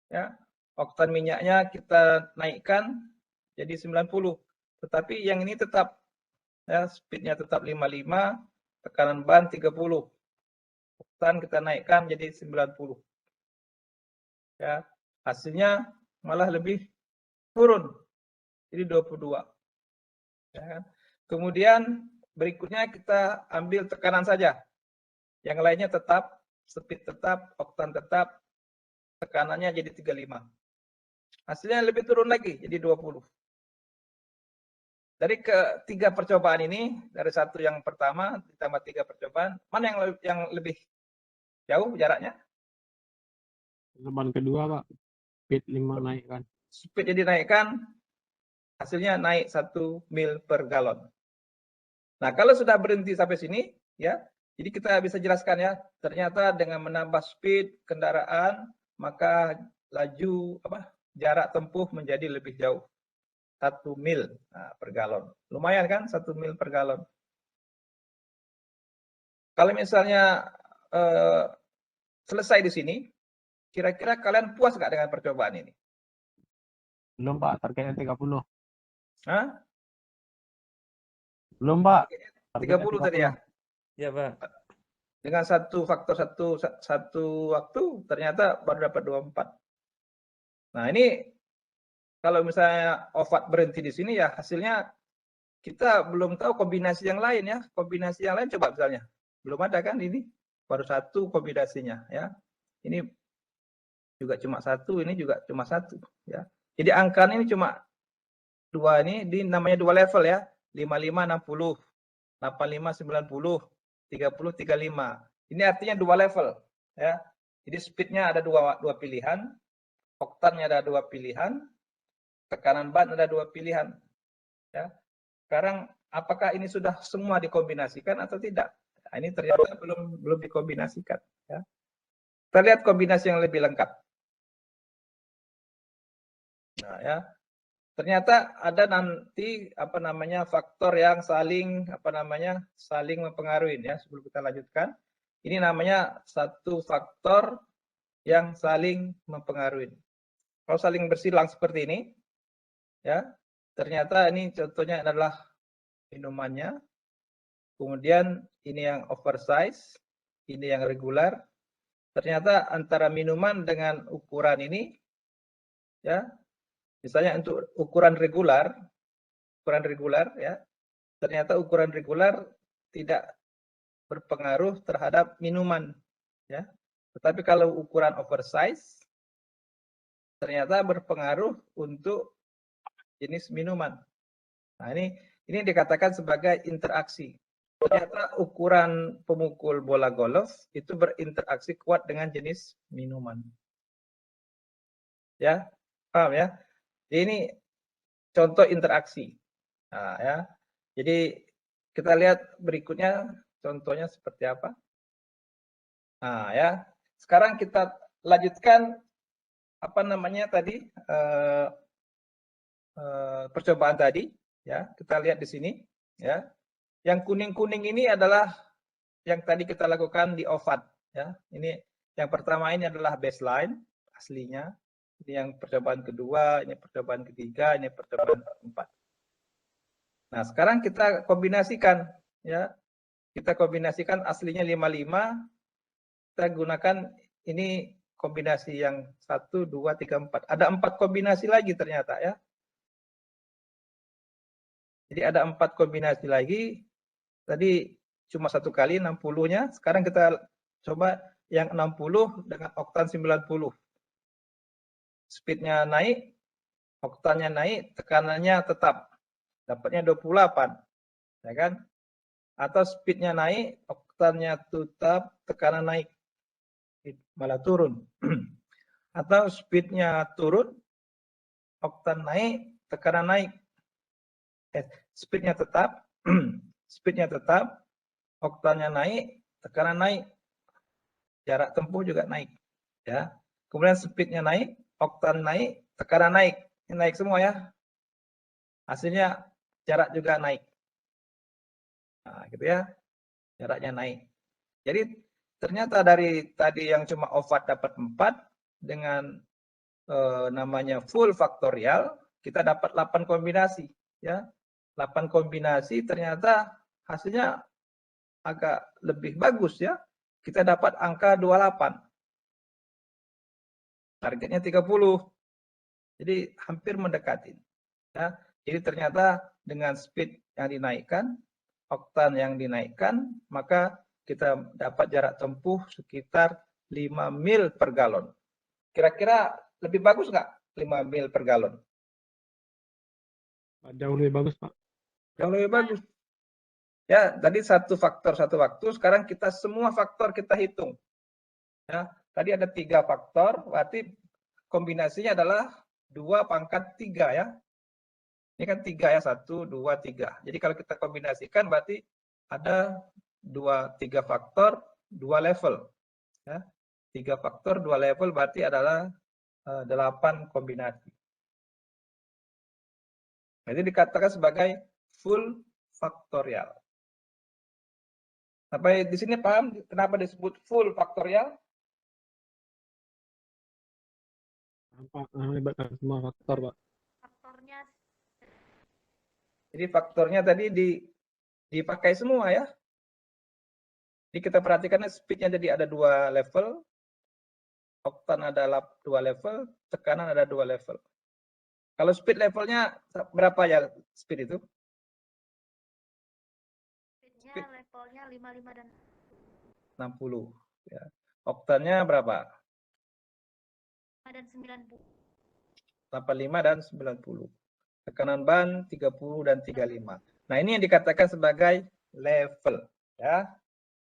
Ya. Oktan minyaknya kita naikkan jadi 90. Tetapi yang ini tetap ya, speednya tetap 55, tekanan ban 30. Oktan kita naikkan jadi 90. Ya, hasilnya malah lebih turun. Jadi 22. Ya kan? Kemudian berikutnya kita ambil tekanan saja. Yang lainnya tetap, speed tetap, oktan tetap, tekanannya jadi 35. Hasilnya lebih turun lagi, jadi 20. dari ketiga percobaan ini, dari satu yang pertama ditambah 3 percobaan, mana yang lebih jauh jaraknya? Percobaan kedua, Pak. Speed 5 naik kan. Speednya dinaikkan, hasilnya naik 1 mil per galon. Nah, kalau sudah berhenti sampai sini, ya, jadi kita bisa jelaskan ya, ternyata dengan menambah speed kendaraan, maka laju jarak tempuh menjadi lebih jauh. 1 mil per galon. Lumayan kan 1 mil per galon. Kalau misalnya selesai di sini, kira-kira kalian puas nggak dengan percobaan ini? Belum, Pak. Targetnya 30. Hah? Belum, Pak. 30 tadi ya? Iya, Pak. Dengan satu faktor satu waktu, ternyata baru dapat 24. Nah, ini kalau misalnya OVAD berhenti di sini ya hasilnya kita belum tahu kombinasi yang lain ya. Kombinasi yang lain coba misalnya. Belum ada kan ini. Baru satu kombinasinya ya. Ini juga cuma satu, ini juga cuma satu ya. Jadi angkanya ini cuma dua, ini namanya dua level ya. 55 60, 85 90, 30 35. Ini artinya dua level ya. Jadi speednya ada dua pilihan, oktannya ada 2 pilihan, tekanan ban ada 2 pilihan. Ya. Sekarang apakah ini sudah semua dikombinasikan atau tidak? Nah, ini ternyata belum dikombinasikan. Ya. Kita lihat kombinasi yang lebih lengkap. Nah, ya. Ternyata ada nanti faktor yang saling mempengaruhi ya. Sebelum kita lanjutkan, ini namanya satu faktor yang saling mempengaruhi. Kalau saling bersilang seperti ini, ya, ternyata ini contohnya adalah minumannya. Kemudian ini yang oversize, ini yang regular. Ternyata antara minuman dengan ukuran ini, ya, misalnya untuk ukuran regular ya, ternyata ukuran regular tidak berpengaruh terhadap minuman, ya. Tetapi kalau ukuran oversize ternyata berpengaruh untuk jenis minuman. Nah, ini dikatakan sebagai interaksi. Ternyata ukuran pemukul bola golf itu berinteraksi kuat dengan jenis minuman. Ya, paham ya? Ini contoh interaksi. Nah, ya. Jadi kita lihat berikutnya contohnya seperti apa. Nah, ya. Sekarang kita lanjutkan tadi percobaan tadi, ya. Kita lihat di sini, ya. Yang kuning-kuning ini adalah yang tadi kita lakukan di OVAD, ya. Ini yang pertama ini adalah baseline aslinya. Ini yang percobaan kedua, ini percobaan ketiga, ini percobaan keempat. Nah, sekarang kita kombinasikan, ya. Kita kombinasikan aslinya 55, kita gunakan ini kombinasi yang 1, 2, 3, 4. Ada 4 kombinasi lagi ternyata, ya. Jadi ada 4 kombinasi lagi. Tadi cuma 1 kali 60-nya, sekarang kita coba yang 60 dengan oktan 90. Speednya naik, oktannya naik, tekanannya tetap. Dapatnya 28. Ya kan? Atau speednya naik, oktannya tetap, tekanan naik. Malah turun. Atau speednya turun, oktan naik, tekanan naik. Speednya tetap, oktannya naik, tekanan naik. Jarak tempuh juga naik. Ya. Kemudian speednya naik, oktan naik, tekanan naik. Ini naik semua ya. Hasilnya jarak juga naik. Nah, gitu ya. Jaraknya naik. Jadi ternyata dari tadi yang cuma OVAD dapat 4 dengan namanya full faktorial, kita dapat 8 kombinasi, ya. 8 kombinasi ternyata hasilnya agak lebih bagus ya. Kita dapat angka 28. Targetnya 30. Jadi hampir mendekati. Ya. Jadi ternyata dengan speed yang dinaikkan, oktan yang dinaikkan, maka kita dapat jarak tempuh sekitar 5 mil per galon. Kira-kira lebih bagus nggak 5 mil per galon? Jauh lebih bagus, Pak. Yang lebih bagus. Ya, tadi satu faktor satu waktu, sekarang kita semua faktor kita hitung. Ya, tadi ada 3 faktor, berarti kombinasinya adalah 2 pangkat 3 ya. Ini kan 3 ya, 1, 2, 3. Jadi kalau kita kombinasikan berarti ada 3 faktor, 2 level. Ya. 3 faktor, 2 level berarti adalah 8 kombinasi. Jadi dikatakan sebagai full faktorial. Sampai di sini paham kenapa disebut full faktorial? Apa melibatkan semua faktor, Pak? Faktornya Jadi faktornya tadi dipakai semua ya. Jadi kita perhatikan speednya jadi ada 2 level, oktan ada 2 level, tekanan ada 2 level. Kalau speed levelnya berapa ya speed itu? speednya levelnya 55 dan 60. Ya. Oktannya berapa? 5 dan 90. 85 dan 90. Tekanan ban 30 dan 35. Nah, ini yang dikatakan sebagai level. Ya.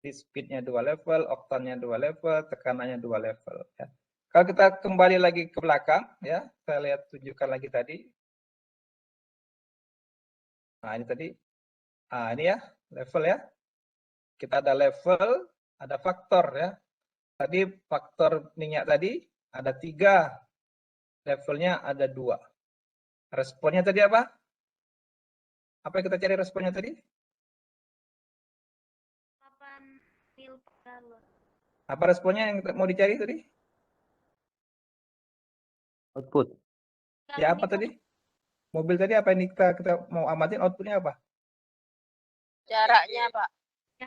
Di speednya 2 level, oktannya 2 level, tekanannya 2 level. Ya. Kalau kita kembali lagi ke belakang, ya, saya lihat tunjukkan lagi tadi. Nah, ini tadi. Nah, ini ya, level ya. Kita ada level, ada faktor ya. Tadi faktor minyak tadi ada 3, levelnya ada 2. Responnya tadi apa? Apa yang kita cari responnya tadi? 8 mil per galon. Apa responnya yang mau dicari tadi? Output. Ya apa tadi? Mobil tadi apa yang kita mau amatin outputnya apa? Jaraknya, Pak.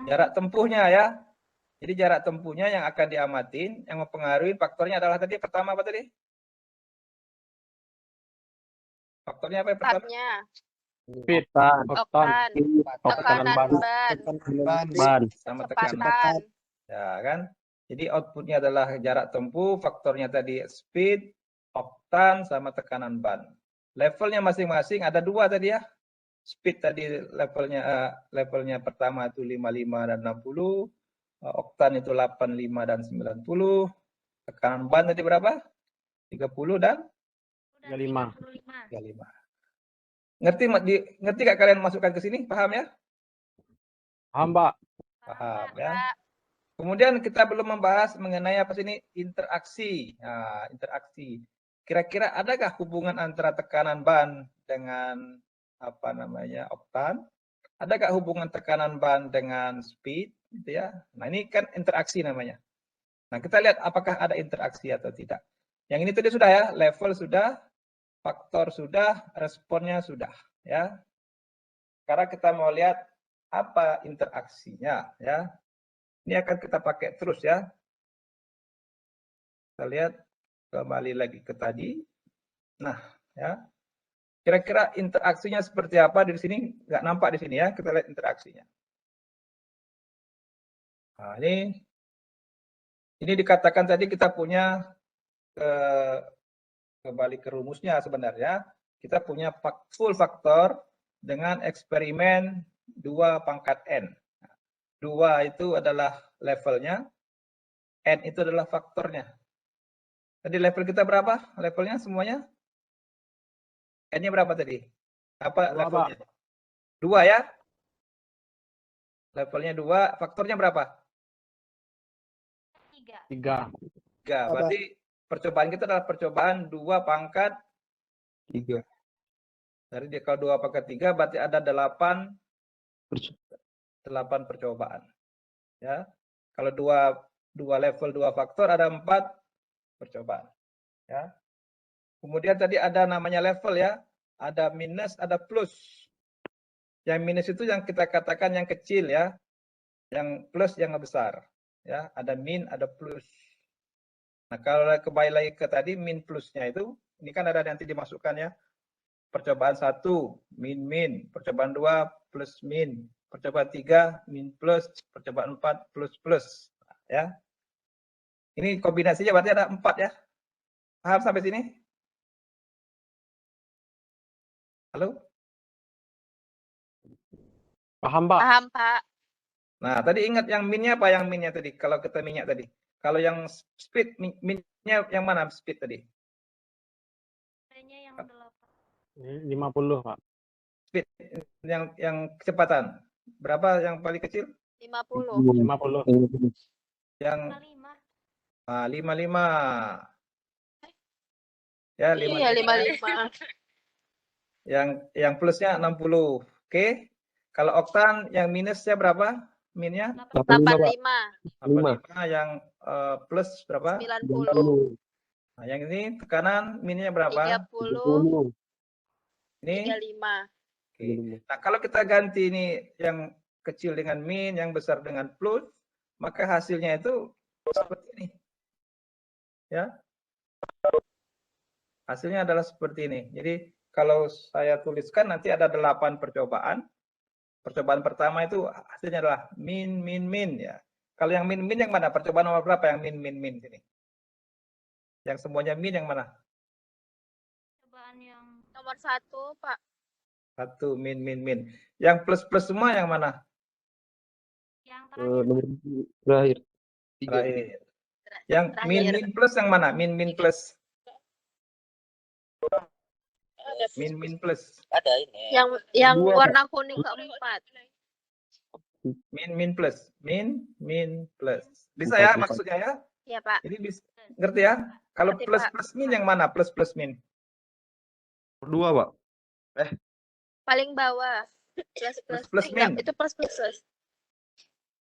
Jarak tempuhnya ya. Jadi jarak tempuhnya yang akan diamatin, yang mempengaruhi faktornya adalah tadi pertama apa tadi? Faktornya apa yang pertama? Cepatnya. Speed, Oktan. oktan, Tekanan ban. Ban. Sama tekanan. Kecepatan. Ya kan? Jadi outputnya adalah jarak tempuh, faktornya tadi speed, oktan, sama tekanan ban. Levelnya masing-masing ada 2 tadi ya. Speed tadi levelnya pertama itu 55 dan 60, oktan itu 85 dan 90, tekanan ban tadi berapa? 30 dan 35. 35. Ngerti gak kalian masukkan ke sini? Paham ya? Paham, Pak? Paham ya. Pak. Kemudian kita belum membahas mengenai apa sih ini interaksi. Nah, interaksi. Kira-kira adakah hubungan antara tekanan ban dengan apa namanya oktan? Adakah hubungan tekanan ban dengan speed? Gitu ya. Nah ini kan interaksi namanya. Nah kita lihat apakah ada interaksi atau tidak. Yang ini tadi sudah ya, level sudah, faktor sudah, responnya sudah. Ya. Sekarang kita mau lihat apa interaksinya. Ya. Ini akan kita pakai terus ya. Kita lihat kembali lagi ke tadi. Nah, ya. Kira-kira interaksinya seperti apa di sini? Nggak nampak di sini ya. Kita lihat interaksinya. Nah, ini dikatakan tadi kita punya kembali ke rumusnya sebenarnya. Kita punya full faktor dengan eksperimen 2 pangkat N. 2 itu adalah levelnya, N itu adalah faktornya. Tadi level kita berapa? Levelnya semuanya? N-nya berapa tadi? Apa 2, levelnya? 2 ya? Levelnya 2, faktornya berapa? 3. 3. Berarti percobaan kita adalah percobaan 2 pangkat 3. Jadi kalau 2 pangkat 3 berarti ada 8 percobaan. Ya. Kalau 2 level 2 faktor ada 4 percobaan. Ya. Kemudian tadi ada namanya level ya. Ada minus, ada plus. Yang minus itu yang kita katakan yang kecil ya. Yang plus yang besar. Ya, ada min, ada plus. Nah, kalau kembali lagi ke tadi min plusnya itu, ini kan ada nanti dimasukkan ya. Percobaan 1 min, percobaan 2 plus min, percobaan 3 min plus, percobaan 4 plus ya. Ini kombinasinya berarti ada 4 ya. Paham sampai sini? Halo? Paham, Pak. Paham, Pak. Nah, tadi ingat yang minnya apa yang minnya tadi? Kalau kita minyak tadi. Kalau yang speed, minnya yang mana speed tadi? Kayaknya yang 8. Ini 50, Pak. Speed yang kecepatan. Berapa yang paling kecil? 50. 50. Yang 5. 55. Ya, 55. Iya, 55. Yang plusnya 60. Oke. Kalau oktan yang minusnya berapa? Minnya 85. 85. Yang plus berapa? 90. Nah, yang ini tekanan minnya berapa? 30. Ini 35. Oke. Nah, kalau kita ganti ini yang kecil dengan min, yang besar dengan plus, maka hasilnya itu seperti ini. Ya. Hasilnya adalah seperti ini. Jadi, kalau saya tuliskan nanti ada 8 percobaan. Percobaan pertama itu hasilnya adalah min, min, min. Ya. Kalau yang min, min yang mana? Percobaan nomor berapa yang min, min, min sini? Yang semuanya min yang mana? Cobaan yang Nomor 1, Pak. 1, min, min, min. Yang plus-plus semua yang mana? terakhir. Terakhir. Terakhir. Yang Terakhir. min, min plus yang mana? Min, min plus. Min, min plus. Ada ini. Yang Dua, warna kuning keempat. Min, min plus. Min, min plus. Bisa ya maksudnya ya? Iya, Pak. Jadi bisa ngerti ya? Kalau Ngerti, plus Pak. plus min yang mana? Plus plus min. Dua, Pak. Paling bawah. Plus Plus enggak, min. itu plus.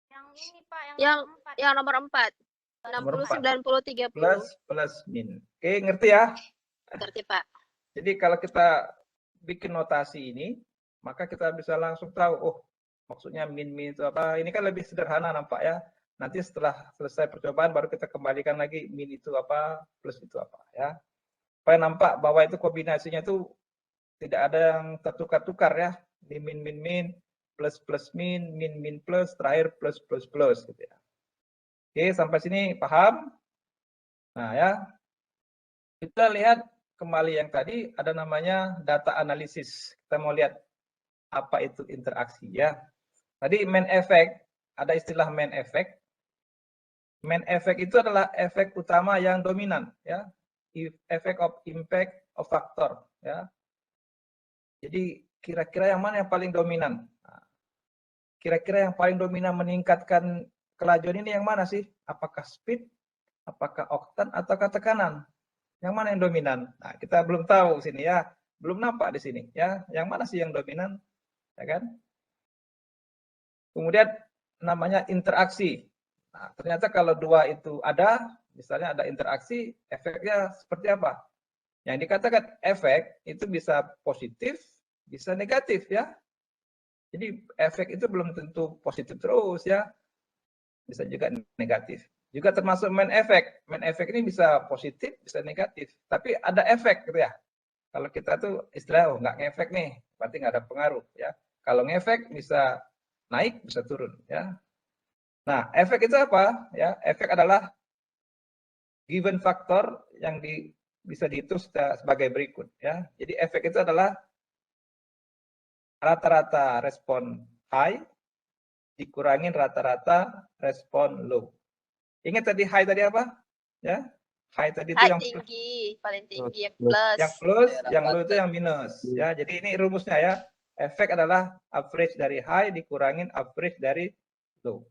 Yang ini Pak, Yang- nomor 4. Yang nomor 4. Nomor 60, empat. 90, 30. Plus plus min. Oke, ngerti ya? Ngerti, Pak. Jadi kalau kita bikin notasi ini, maka kita bisa langsung tahu, oh maksudnya min min itu apa. Ini kan lebih sederhana nampak ya. Nanti setelah selesai percobaan baru kita kembalikan lagi min itu apa, plus itu apa ya. Supaya nampak bahwa itu kombinasinya itu tidak ada yang tertukar-tukar ya. Di min min min, plus plus min, min min plus, terakhir plus plus plus gitu ya. Oke, sampai sini paham? Nah ya, kita lihat kembali yang tadi ada namanya data analisis. Kita mau lihat apa itu interaksi ya. Tadi main effect, ada istilah main effect. Main effect itu adalah efek utama yang dominan ya. Effect of impact of factor ya. Jadi kira-kira yang mana yang paling dominan? Kira-kira yang paling dominan meningkatkan kelajuan ini yang mana sih? Apakah speed, apakah oktan, ataukah tekanan? Yang mana yang dominan? Nah, kita belum tahu sini ya, belum nampak di sini ya. Yang mana sih yang dominan, ya kan? Kemudian namanya interaksi. Nah, ternyata kalau dua itu ada, misalnya ada interaksi, efeknya seperti apa? Yang dikatakan efek itu bisa positif, bisa negatif ya. Jadi efek itu belum tentu positif terus ya, bisa juga negatif. Juga termasuk main effect. Main effect ini bisa positif, bisa negatif. Tapi ada efek gitu ya. Kalau kita tuh istilah, oh nggak ngefek nih, berarti nggak ada pengaruh ya. Kalau ngefek bisa naik, bisa turun ya. Nah, efek itu apa? Ya, efek adalah given factor yang bisa dihitung sebagai berikut ya. Jadi efek itu adalah rata-rata respon high dikurangin rata-rata respon low. Ingat tadi high tadi apa? Ya, high tadi itu High yang tinggi, paling tinggi yang Plus. plus. yang plus, yang low itu yang minus. Ya, jadi ini rumusnya ya. Efek adalah average dari high dikurangin average dari low.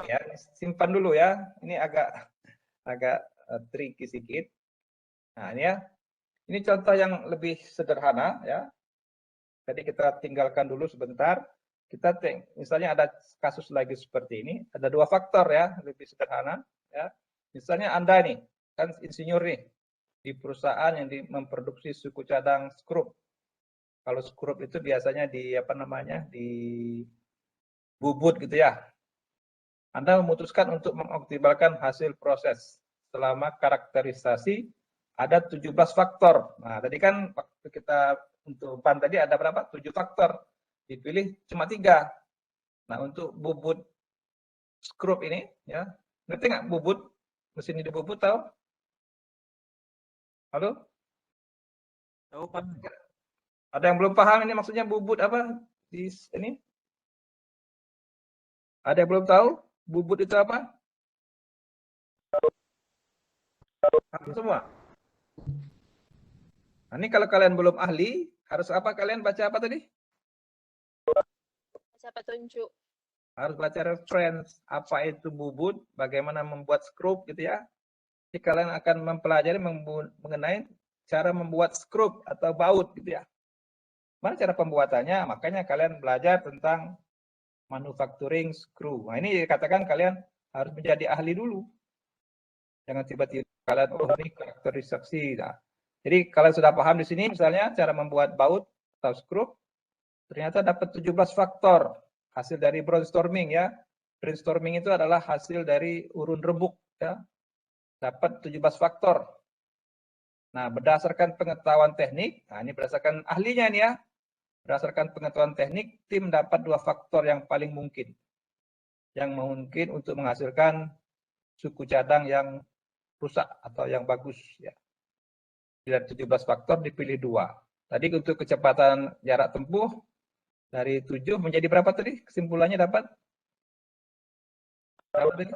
Ya, simpan dulu ya. Ini agak tricky sedikit. Nah, ini ya. Ini contoh yang lebih sederhana ya. Jadi kita tinggalkan dulu sebentar. Kita misalnya ada kasus lagi seperti ini, ada dua faktor ya, lebih sederhana ya. Misalnya Anda nih, kan insinyur nih di perusahaan yang memproduksi suku cadang skrup. Kalau skrup itu biasanya di di bubut gitu ya. Anda memutuskan untuk mengoptimalkan hasil proses. Selama karakterisasi ada 17 faktor. Nah, tadi kan waktu kita untuk ban tadi ada berapa? 7 faktor. Dipilih cuma 3. Nah, untuk bubut skrup ini ya. Ngerti nggak bubut? Mesin di bubut tahu? Halo? Tahu, Pak. Ada yang belum paham ini maksudnya bubut apa? di ini? Ada yang belum tahu bubut itu apa? Paham semua? Nah, ini kalau kalian belum ahli, harus apa kalian baca apa tadi? Baca petunjuk. Harus baca reference, apa itu bubut, bagaimana membuat skrup gitu ya. Jadi kalian akan mempelajari mengenai cara membuat skrup atau baut gitu ya. Mana cara pembuatannya? Makanya kalian belajar tentang manufacturing screw. Nah, ini dikatakan kalian harus menjadi ahli dulu. Jangan tiba-tiba kalian, oh ini karakterisasi. Nah, jadi kalian sudah paham di sini misalnya cara membuat baut atau skrup, ternyata dapat 17 faktor hasil dari brainstorming ya. Brainstorming itu adalah hasil dari urun rembuk ya. Dapat 17 faktor. Nah, berdasarkan pengetahuan teknik, nah ini berdasarkan ahlinya nih ya. Berdasarkan pengetahuan teknik, tim dapat 2 faktor yang paling mungkin. Yang mungkin untuk menghasilkan suku cadang yang rusak atau yang bagus ya. Dari 17 faktor dipilih 2. Tadi untuk kecepatan jarak tempuh dari 7 menjadi berapa tadi? Kesimpulannya dapat berapa tadi?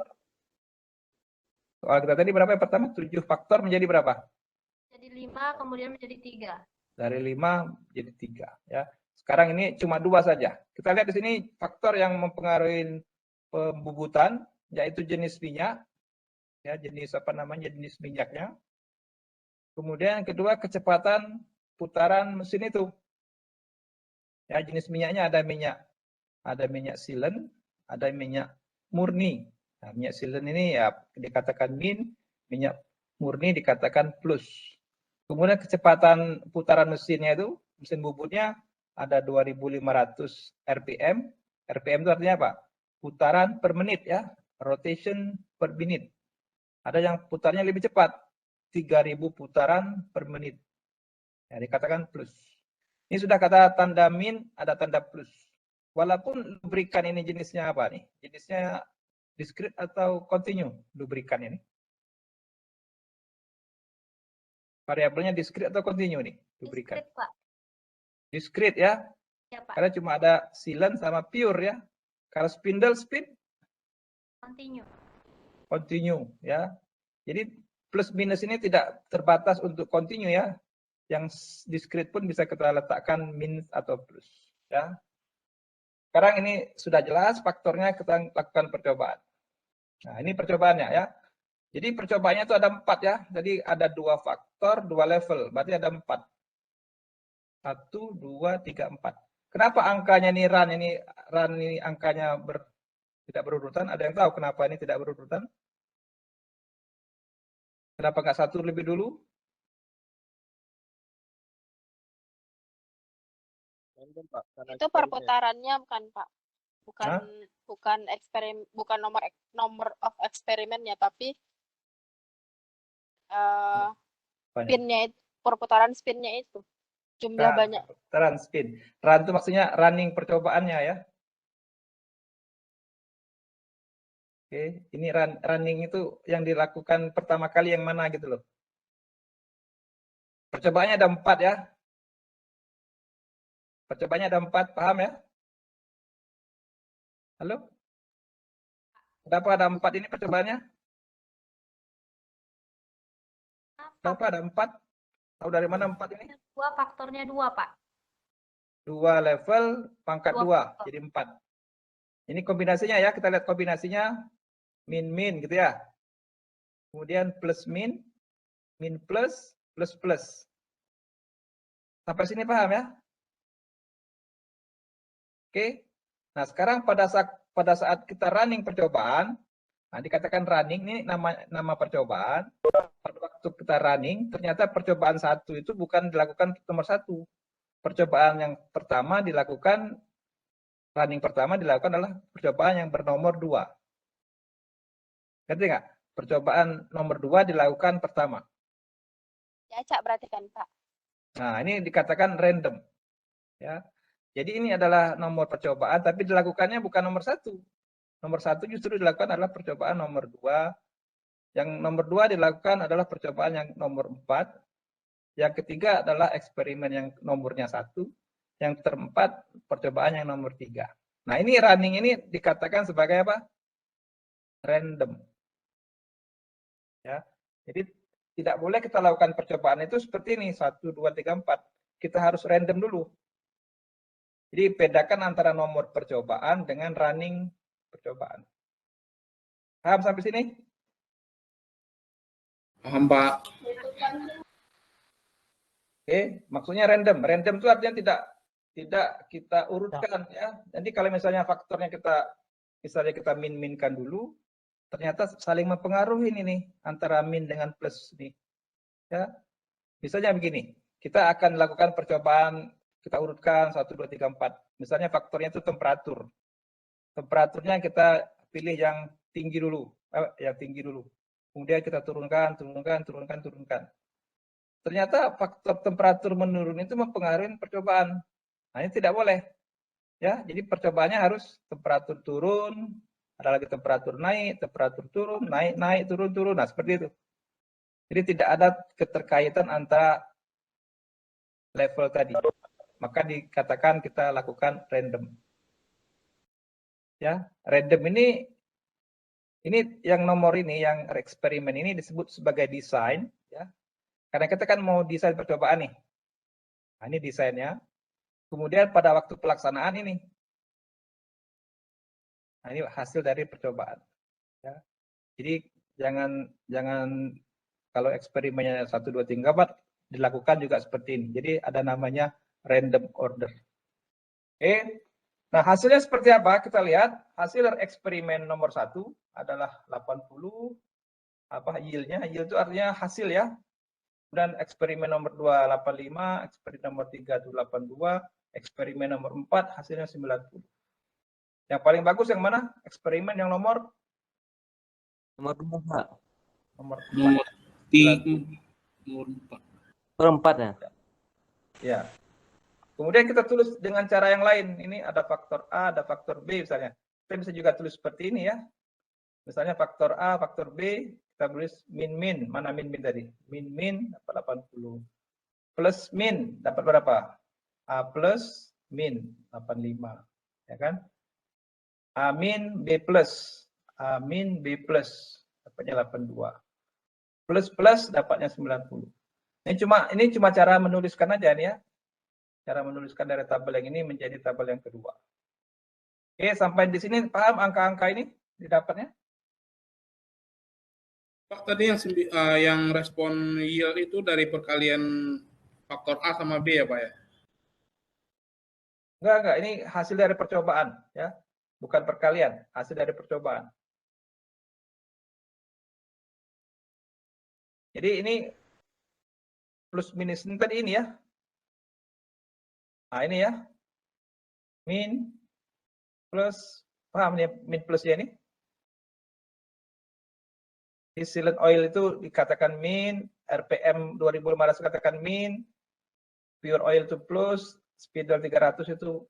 Soal kita tadi berapa yang pertama? 7 faktor menjadi berapa? Jadi 5 kemudian menjadi 3. Dari 5 jadi 3 ya. Sekarang ini cuma 2 saja. Kita lihat di sini faktor yang mempengaruhi pembubutan yaitu jenis minyak ya, jenis apa namanya, jenis minyaknya. Kemudian yang kedua kecepatan putaran mesin itu. Ya, jenis minyaknya ada minyak silen, ada minyak murni. Nah, minyak silen ini ya dikatakan min, minyak murni dikatakan plus. Kemudian kecepatan putaran mesinnya itu, mesin bubutnya ada 2500 RPM. RPM itu artinya apa? Putaran per menit ya, rotation per minute. Ada yang putarnya lebih cepat, 3000 putaran per menit. Ya, dikatakan plus. Ini sudah kata tanda min, ada tanda plus. Walaupun lubrikan ini jenisnya apa nih? Jenisnya discrete atau continue lubrikan ini? Variabelnya discrete atau continue nih lubrikan? Discrete, Pak. Discrete ya. Ya, Pak. Karena cuma ada silen sama pure ya. Kalau spindle speed Continue. continue ya. Jadi plus minus ini tidak terbatas untuk continue ya. Yang discrete pun bisa kita letakkan min atau plus ya. Sekarang ini sudah jelas faktornya, kita lakukan percobaan. Nah, ini percobaannya ya. Jadi percobaannya itu ada 4 ya. Jadi ada 2 faktor, 2 level. Berarti ada 4. 1, 2, 3, 4. Kenapa angkanya ini run ini angkanya tidak berurutan? Ada yang tahu kenapa ini tidak berurutan? Kenapa nggak 1 lebih dulu? Itu perputarannya bukan, Pak. Bukan Hah? bukan nomor of eksperimennya, tapi spinnya itu, perputaran spinnya itu. Jumlah banyak. Run spin. Run itu maksudnya running percobaannya ya. Oke, ini running itu yang dilakukan pertama kali yang mana gitu loh. Percobaannya ada 4 ya. Percobaannya ada 4, paham ya? Halo? Kenapa ada 4 ini percobaannya? Kenapa ada 4? Tahu dari mana 4 ini? 2 faktornya 2, Pak. 2 level pangkat 2, Dua. jadi 4. Ini kombinasinya ya, kita lihat kombinasinya. Min-min gitu ya. Kemudian plus-min, min-plus, plus-plus. Sampai sini paham ya? Oke. Nah, sekarang pada saat kita running percobaan, nah dikatakan running ini nama percobaan. Pada waktu kita running, ternyata percobaan 1 itu bukan dilakukan nomor 1. Percobaan yang pertama dilakukan, running pertama dilakukan adalah percobaan yang bernomor 2. Ngerti nggak? Percobaan nomor 2 dilakukan pertama. Diacak berarti kan, Pak? Nah, ini dikatakan random. Ya. Jadi ini adalah nomor percobaan, tapi dilakukannya bukan nomor 1. Nomor 1 justru dilakukan adalah percobaan nomor 2. Yang nomor 2 dilakukan adalah percobaan yang nomor 4. Yang ketiga adalah eksperimen yang nomornya 1. yang terempat percobaan yang nomor 3. Nah, ini running ini dikatakan sebagai apa? Random. Ya. Jadi tidak boleh kita lakukan percobaan itu seperti ini, 1, 2, 3, 4. Kita harus random dulu. Jadi bedakan antara nomor percobaan dengan running percobaan. Paham sampai sini? Paham, Pak. Oke, maksudnya random. Random itu artinya tidak kita urutkan ya. Jadi kalau misalnya faktornya kita min-minkan dulu, ternyata saling mempengaruhi ini nih antara min dengan plus nih. Ya. Misalnya begini, kita akan lakukan percobaan, kita urutkan 1, 2, 3, 4. Misalnya faktornya itu temperatur. Temperaturnya kita pilih yang tinggi dulu, Kemudian kita turunkan. Ternyata faktor temperatur menurun itu mempengaruhi percobaan. Nah, ini tidak boleh. Ya, jadi percobaannya harus temperatur turun, ada lagi temperatur naik, temperatur turun, naik, turun. Nah, seperti itu. Jadi tidak ada keterkaitan antara level tadi. Maka dikatakan kita lakukan random. Ya, random ini yang nomor ini, yang eksperimen ini disebut sebagai desain, ya. Karena kita kan mau desain percobaan nih. Nah, ini desainnya. Kemudian pada waktu pelaksanaan ini. Nah, ini hasil dari percobaan. Ya. Jadi jangan kalau eksperimennya 1, 2, 3, 4 dilakukan juga seperti ini. Jadi ada namanya random order. Oke. Nah, hasilnya seperti apa? Kita lihat hasil eksperimen nomor 1 adalah 80. Yield-nya? Yield itu artinya hasil ya. Kemudian eksperimen nomor 2 85, eksperimen nomor 3 itu 82, eksperimen nomor 4 hasilnya 90. Yang paling bagus yang mana? Eksperimen yang nomor 2, Pak. Nomor 4. Nomor 3. Nomor 4. Nomor 4 ya? Ya. Kemudian kita tulis dengan cara yang lain. Ini ada faktor A, ada faktor B misalnya. Kita bisa juga tulis seperti ini ya. Misalnya faktor A, faktor B, kita tulis min-min. Mana min-min tadi? Min-min dapat 80. Plus min dapat berapa? A plus min 85. Ya kan? A min B plus. A min B plus dapatnya 82. Plus plus dapatnya 90. Ini cuma cara menuliskan aja nih ya. Cara menuliskan dari tabel yang ini menjadi tabel yang kedua. Oke, sampai di sini paham angka-angka ini didapatnya? Pak, tadi yang respon yield itu dari perkalian faktor A sama B ya, Pak ya? Enggak, ini hasil dari percobaan ya. Bukan perkalian, hasil dari percobaan. Jadi ini plus minus ini tadi ini ya. Nah, ini ya. Min plus, paham ya min plus ya ini? Distillate oil itu dikatakan min, RPM 2500 katakan min, pure oil itu plus, spidol 300 itu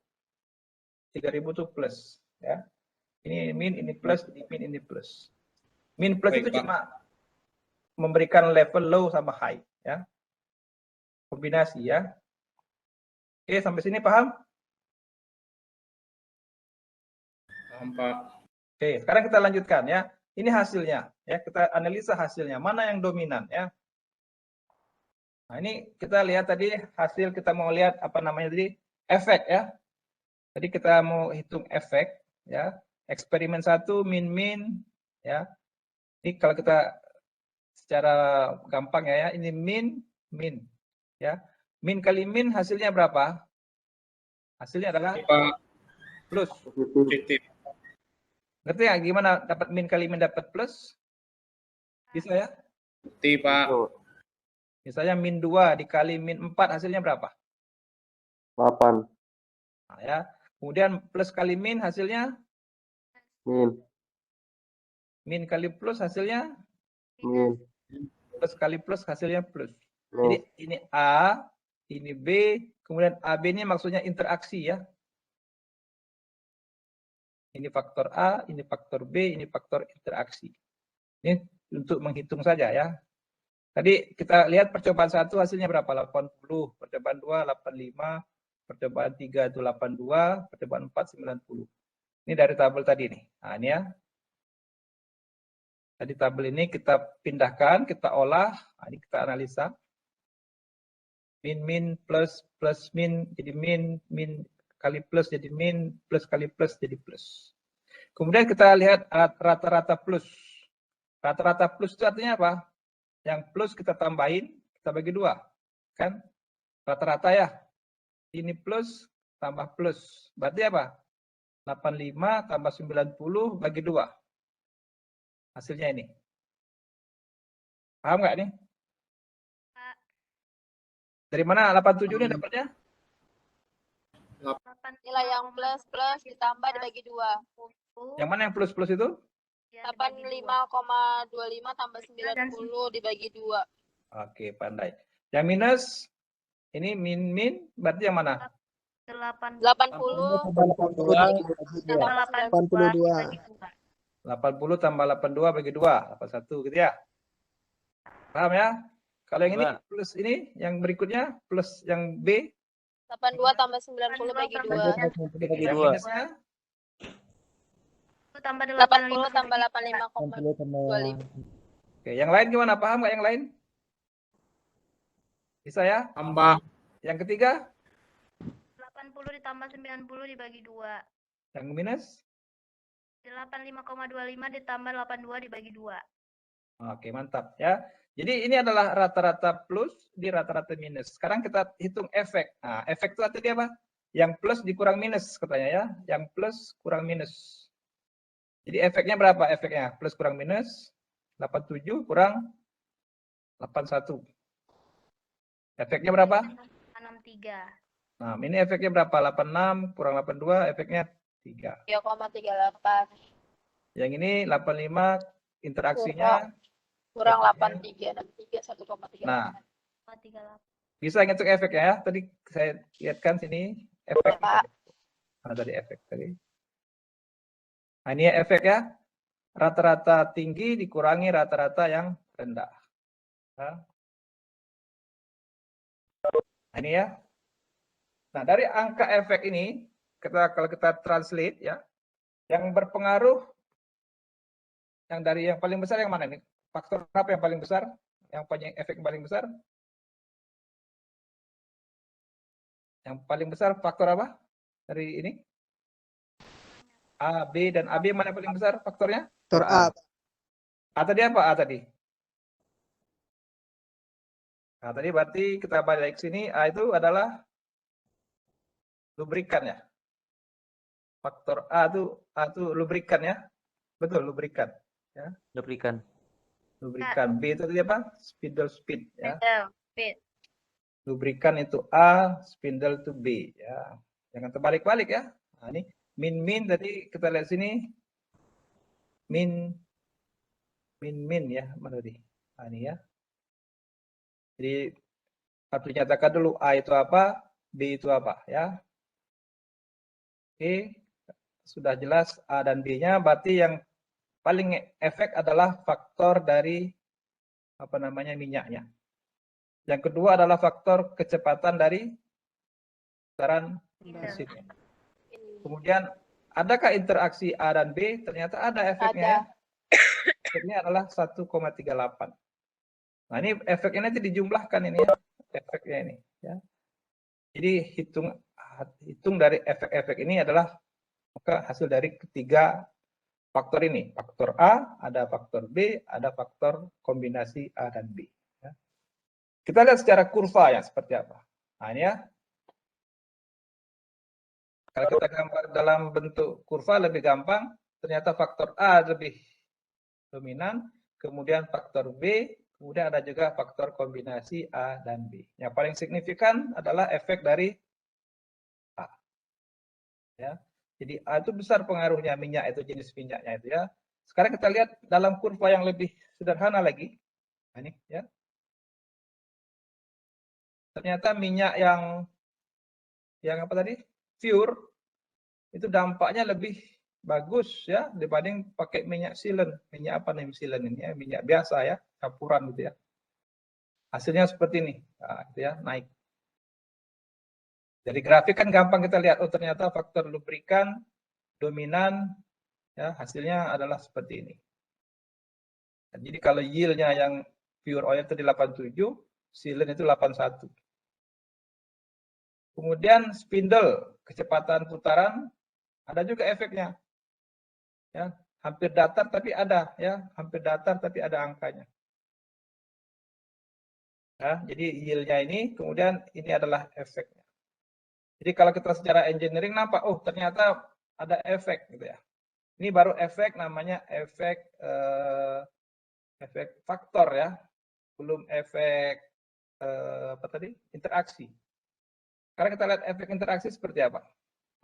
3000 itu plus ya. Ini min, ini plus, ini min, ini plus. Min plus Baik, itu Pak. cuma memberikan level low sama high ya. Kombinasi ya. Oke, sampai sini paham? Paham, Pak. Oke, sekarang kita lanjutkan ya. Ini hasilnya ya, kita analisa hasilnya. Mana yang dominan ya? Nah, ini kita lihat tadi hasil, kita mau lihat apa namanya tadi? Efek ya. Tadi kita mau hitung efek ya. Eksperimen 1 min ya. Ini kalau kita secara gampang ya, ini min ya. Min kali min hasilnya berapa? Hasilnya adalah Pak, plus. positif. Ngerti ya gimana dapat min kali min dapat plus? Bisa ya? Ngerti, Pak. Misalnya min 2 dikali min 4 hasilnya berapa? 8. Nah, ya. Kemudian plus kali min hasilnya Min. min kali plus hasilnya Min. plus kali plus hasilnya plus. Min. Jadi ini A, ini B, kemudian AB ini maksudnya interaksi ya. Ini faktor A, ini faktor B, ini faktor interaksi. Ini untuk menghitung saja ya. Tadi kita lihat percobaan 1 hasilnya berapa? 80, percobaan 2 85, percobaan 3 itu 82, percobaan 4 90. Ini dari tabel tadi nih. Nah, ini ya. Tadi tabel ini kita pindahkan, kita olah, nah, ini kita analisa. Min plus min jadi min kali plus jadi min, plus kali plus jadi plus. Kemudian kita lihat rata-rata plus. Rata-rata plus itu artinya apa? Yang plus kita tambahin, kita bagi 2. Kan? Rata-rata ya. Ini plus tambah plus. Berarti apa? 85 tambah 90 bagi 2. Hasilnya ini. Paham nggak nih? Dari mana 87 ini dapatnya? Nilai yang plus ditambah dibagi 2. Yang mana yang plus itu? 85,25 tambah 90 dibagi 2. Oke, pandai. Yang minus, ini min, berarti yang mana? 80 80 tambah 82 bagi 2, 81 gitu ya. Paham ya? Kalau yang ini plus ini, yang berikutnya plus yang B. 82 tambah 90 bagi 2. Yang minusnya? 80 tambah 85,25. Oke, yang lain gimana? Paham nggak yang lain? Bisa ya? Tambah. Yang ketiga? 80 ditambah 90 dibagi 2. Yang minus? 85,25 ditambah 82 dibagi 2. Oke, mantap ya. Jadi ini adalah rata-rata plus di rata-rata minus. Sekarang kita hitung efek. Nah, efek itu artinya apa? Yang plus dikurang minus katanya ya. Yang plus kurang minus. Jadi efeknya berapa efeknya? Plus kurang minus 87 kurang 81. Efeknya berapa? 63. Nah, ini efeknya berapa? 86 kurang 82, efeknya 3. 3,38. Yang ini 85 interaksinya kurang 83, 63, 1,3. Nah, 38. bisa ngitung efeknya ya. Tadi saya lihatkan sini efek. Pak. Nah, tadi efek tadi. Nah, ini efek ya. Rata-rata tinggi dikurangi rata-rata yang rendah. Nah, ini ya. Nah, dari angka efek ini, kalau kita translate ya, yang berpengaruh, yang dari yang paling besar yang mana nih? Faktor apa yang paling besar? Yang punya efek yang paling besar? Yang paling besar faktor apa? Dari ini? A, B, dan AB mana yang paling besar faktornya? Faktor A. A tadi apa? A tadi? Nah, tadi berarti kita balik ke sini. A itu adalah lubrikan ya. Faktor A itu lubrikan ya. Betul, lubrikan. Ya. Lubrikan. Lubrikan. B itu tadi apa? Spindle speed ya. Fit. Lubrikan itu A, spindle itu B ya. Jangan terbalik-balik ya. Nah, ini min tadi kita lihat sini. Min ya, mana tadi? Nah, ini ya. Jadi harus dinyatakan dulu A itu apa, B itu apa ya. Oke, sudah jelas A dan B-nya, berarti yang paling efek adalah faktor dari apa namanya minyaknya. Yang kedua adalah faktor kecepatan dari putaran mesinnya. Kemudian adakah interaksi A dan B? Ternyata ada efeknya. Ada. Efeknya adalah 1,38. Nah, ini efeknya nanti dijumlahkan ini ya, efeknya ini ya. Jadi hitung dari efek-efek ini adalah maka hasil dari ketiga faktor ini. Faktor A, ada faktor B, ada faktor kombinasi A dan B. Ya. Kita lihat secara kurva ya seperti apa. Nah, ini ya. Kalau kita gambar dalam bentuk kurva lebih gampang, ternyata faktor A lebih dominan, kemudian faktor B, kemudian ada juga faktor kombinasi A dan B. Yang paling signifikan adalah efek dari A. Ya. Jadi A itu besar pengaruhnya minyak itu, jenis minyaknya itu ya. Sekarang kita lihat dalam kurva yang lebih sederhana lagi. Nah, ini ya. Ternyata minyak yang apa tadi? Pure itu dampaknya lebih bagus ya dibanding pakai minyak silen. Minyak apa nih silen ini ya? Minyak biasa ya, campuran gitu ya. Hasilnya seperti ini. Nah, gitu ya, naik. Dari grafik kan gampang kita lihat, oh ternyata faktor lubrikan dominan, ya hasilnya adalah seperti ini. Jadi kalau yield-nya yang pure oil itu di 87, sealant itu 81. Kemudian spindle, kecepatan putaran, ada juga efeknya. Ya, hampir datar tapi ada, ya, hampir datar tapi ada angkanya. Ya, jadi yield-nya ini, kemudian ini adalah efeknya. Jadi kalau kita secara engineering nampak, oh ternyata ada efek gitu ya. Ini baru efek, namanya efek efek faktor ya, belum efek apa tadi, interaksi. Sekarang kita lihat efek interaksi seperti apa.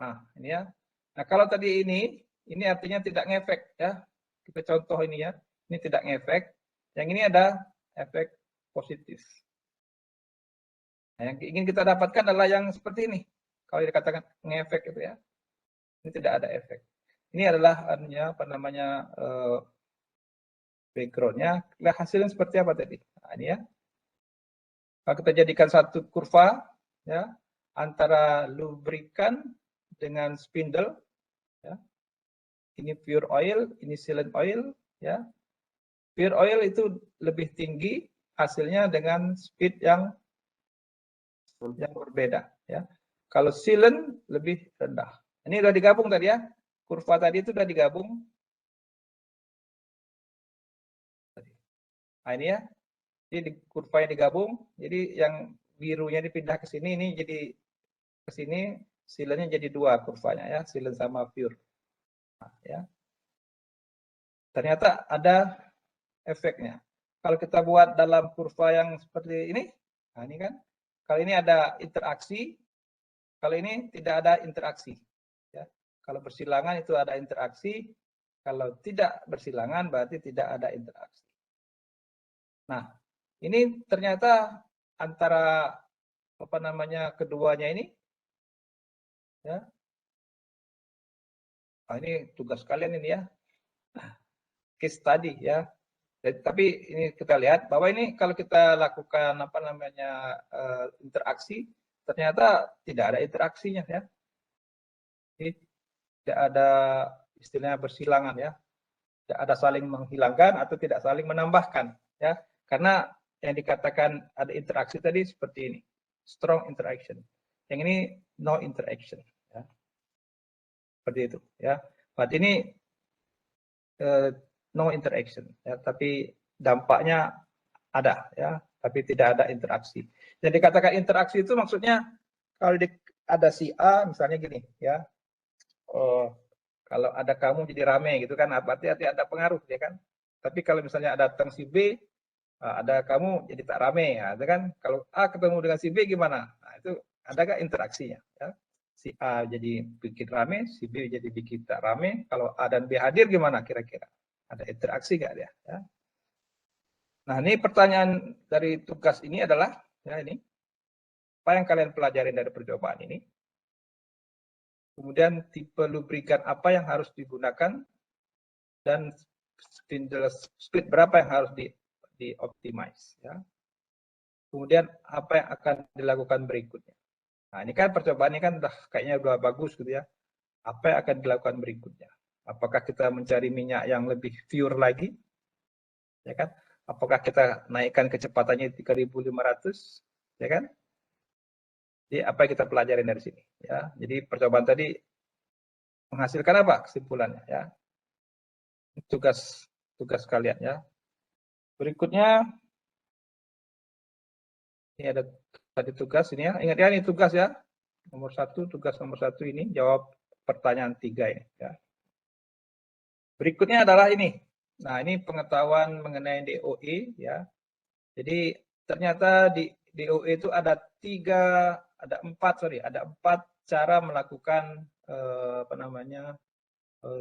Nah ini ya. Nah kalau tadi ini artinya tidak ngefek ya. Kita contoh ini ya, ini tidak ngefek. Yang ini ada efek positif. Nah, yang ingin kita dapatkan adalah yang seperti ini. Kalau dikatakan ngefek itu ya, ini tidak ada efek. Ini adalah apa namanya backgroundnya. Lihat hasilnya seperti apa tadi. Nah, ini ya. Kalau kita jadikan satu kurva ya antara lubrikan dengan spindle, ya. Ini pure oil, ini sealant oil, ya. Pure oil itu lebih tinggi hasilnya dengan speed yang berbeda, ya. Kalau sealant lebih rendah. Ini sudah digabung tadi ya, kurva tadi itu sudah digabung. Nah ini ya, jadi kurva yang digabung, jadi yang birunya dipindah ke sini, ini jadi ke sini, sealantnya jadi dua kurvanya ya, sealant sama pure. Nah, ya. Ternyata ada efeknya. Kalau kita buat dalam kurva yang seperti ini, nah ini kan, kalau ini ada interaksi, kalau ini tidak ada interaksi. Ya. Kalau bersilangan itu ada interaksi, kalau tidak bersilangan berarti tidak ada interaksi. Nah, ini ternyata antara apa namanya keduanya ini, ya. Nah, ini tugas kalian ini ya, case study ya. Tapi ini kita lihat bahwa ini kalau kita lakukan apa namanya interaksi, ternyata tidak ada interaksinya ya. Jadi, tidak ada istilahnya bersilangan ya, tidak ada saling menghilangkan atau tidak saling menambahkan ya, karena yang dikatakan ada interaksi tadi seperti ini, strong interaction. Yang ini no interaction ya. Seperti itu ya. Berarti ini no interaction ya, tapi dampaknya ada ya, tapi tidak ada interaksi. Yang dikatakan interaksi itu maksudnya kalau ada si A misalnya gini ya, kalau ada kamu jadi rame gitu kan, berarti ada pengaruh ya kan. Tapi kalau misalnya ada datang si B, ada kamu jadi tak rame ya, itu kan. Kalau A ketemu dengan si B gimana? Nah, itu adakah interaksinya ya? Si A jadi bikin rame, si B jadi bikin tak rame. Kalau A dan B hadir gimana kira-kira? Ada interaksi nggak dia? Ya? Nah ini pertanyaan dari tugas ini adalah, ya ini, apa yang kalian pelajari dari percobaan ini? Kemudian tipe lubrikan apa yang harus digunakan, dan spindle speed berapa yang harus di-optimize. Ya. Kemudian apa yang akan dilakukan berikutnya. Nah ini kan percobaan ini kan kayaknya udah bagus gitu ya. Apa yang akan dilakukan berikutnya? Apakah kita mencari minyak yang lebih pure lagi? Ya kan? Apakah kita naikkan kecepatannya 3.500? Ya kan? Jadi apa yang kita pelajari dari sini? Ya, jadi percobaan tadi menghasilkan apa kesimpulannya? Ya, tugas kalian ya. Berikutnya ini ada tadi tugas ini ya. Ingat ya, ini tugas ya. Tugas nomor 1 ini jawab pertanyaan 3 ini. Ya. Berikutnya adalah ini. Nah ini pengetahuan mengenai DOE ya. Jadi ternyata di DOE itu ada 4 cara melakukan apa namanya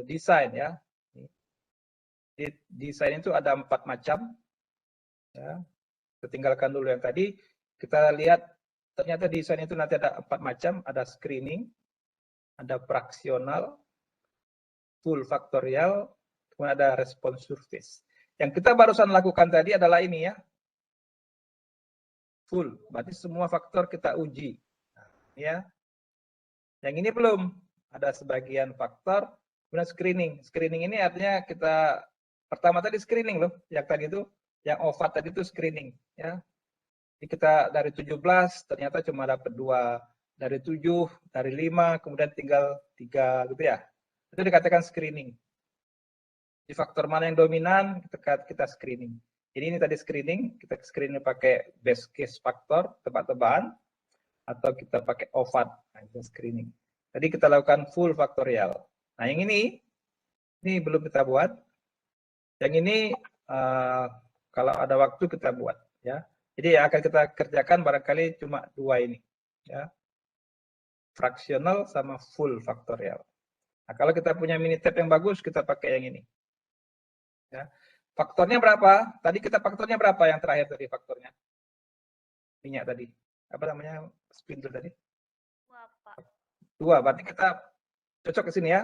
desain ya. Desain itu ada 4 macam. Ya. Kita tinggalkan dulu yang tadi. Kita lihat ternyata desain itu nanti ada 4 macam. Ada screening, ada fraksional, full faktorial, kemudian ada response surface. Yang kita barusan lakukan tadi adalah ini ya. Full, berarti semua faktor kita uji. Nah, ya. Yang ini belum. Ada sebagian faktor, kemudian screening. Screening ini artinya kita pertama tadi screening loh, yang tadi itu, yang OVAD tadi itu screening, ya. Jadi kita dari 17 ternyata cuma dapat 2, dari 7, dari 5, kemudian tinggal 3 gitu ya. Itu dikatakan screening. Di faktor mana yang dominan kita screening. Jadi ini tadi screening, kita screening pakai best case faktor, tebak-tebakan, atau kita pakai OVAD, nah, itu screening. Tadi kita lakukan full faktorial. Nah yang ini belum kita buat. Yang ini kalau ada waktu kita buat, ya. Jadi yang akan kita kerjakan barangkali cuma 2 ini, ya. Fractional sama full faktorial. Nah kalau kita punya Minitab yang bagus, kita pakai yang ini. Ya. Faktornya berapa? Tadi kita faktornya berapa yang terakhir tadi faktornya? Minyak tadi. Apa namanya? Spindle tadi? 2, Pak. 2, berarti kita cocok ke sini ya.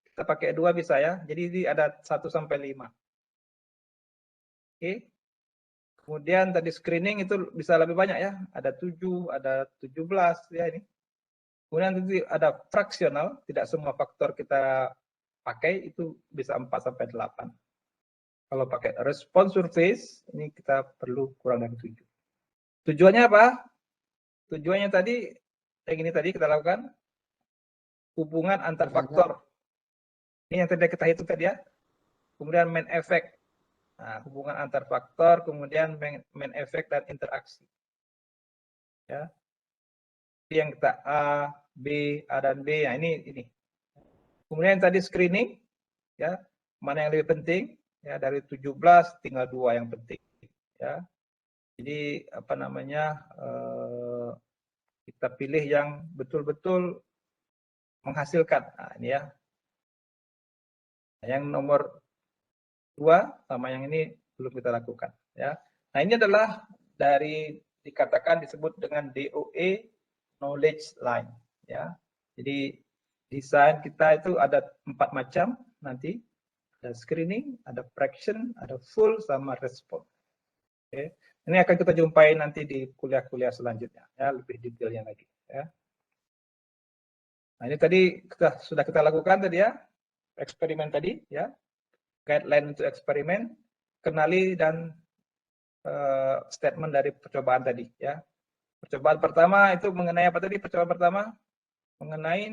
Kita pakai 2 bisa ya. Jadi ini ada 1 sampai 5. Oke. Kemudian tadi screening itu bisa lebih banyak ya. Ada 7, ada 17 ya ini. Kemudian nanti ada fraksional, tidak semua faktor kita pakai itu bisa 4 sampai 8. Kalau pakai response surface, ini kita perlu kurang dari 7. Tujuannya apa? Tujuannya tadi, yang ini tadi kita lakukan, hubungan antar faktor. Ini yang tadi kita hitung tadi ya. Kemudian main effect. Nah, hubungan antar faktor, kemudian main effect dan interaksi. Ya. Yang kita A, B, A dan B, nah ini. Kemudian tadi screening, ya, mana yang lebih penting, ya dari 17 tinggal 2 yang penting, ya. Jadi apa namanya, kita pilih yang betul-betul menghasilkan. Nah, ini ya. Yang nomor 2 sama yang ini belum kita lakukan, ya. Nah ini adalah dari dikatakan disebut dengan DOE knowledge line, ya. Jadi desain kita itu ada 4 macam nanti, ada screening, ada fraction, ada full, sama respon. Oke. Ini akan kita jumpai nanti di kuliah-kuliah selanjutnya, ya, lebih detailnya lagi, ya. Nah ini tadi sudah kita lakukan tadi ya, eksperimen tadi, ya, guideline untuk eksperimen, kenali dan statement dari percobaan tadi, ya. Percobaan pertama itu mengenai apa tadi? Percobaan pertama mengenai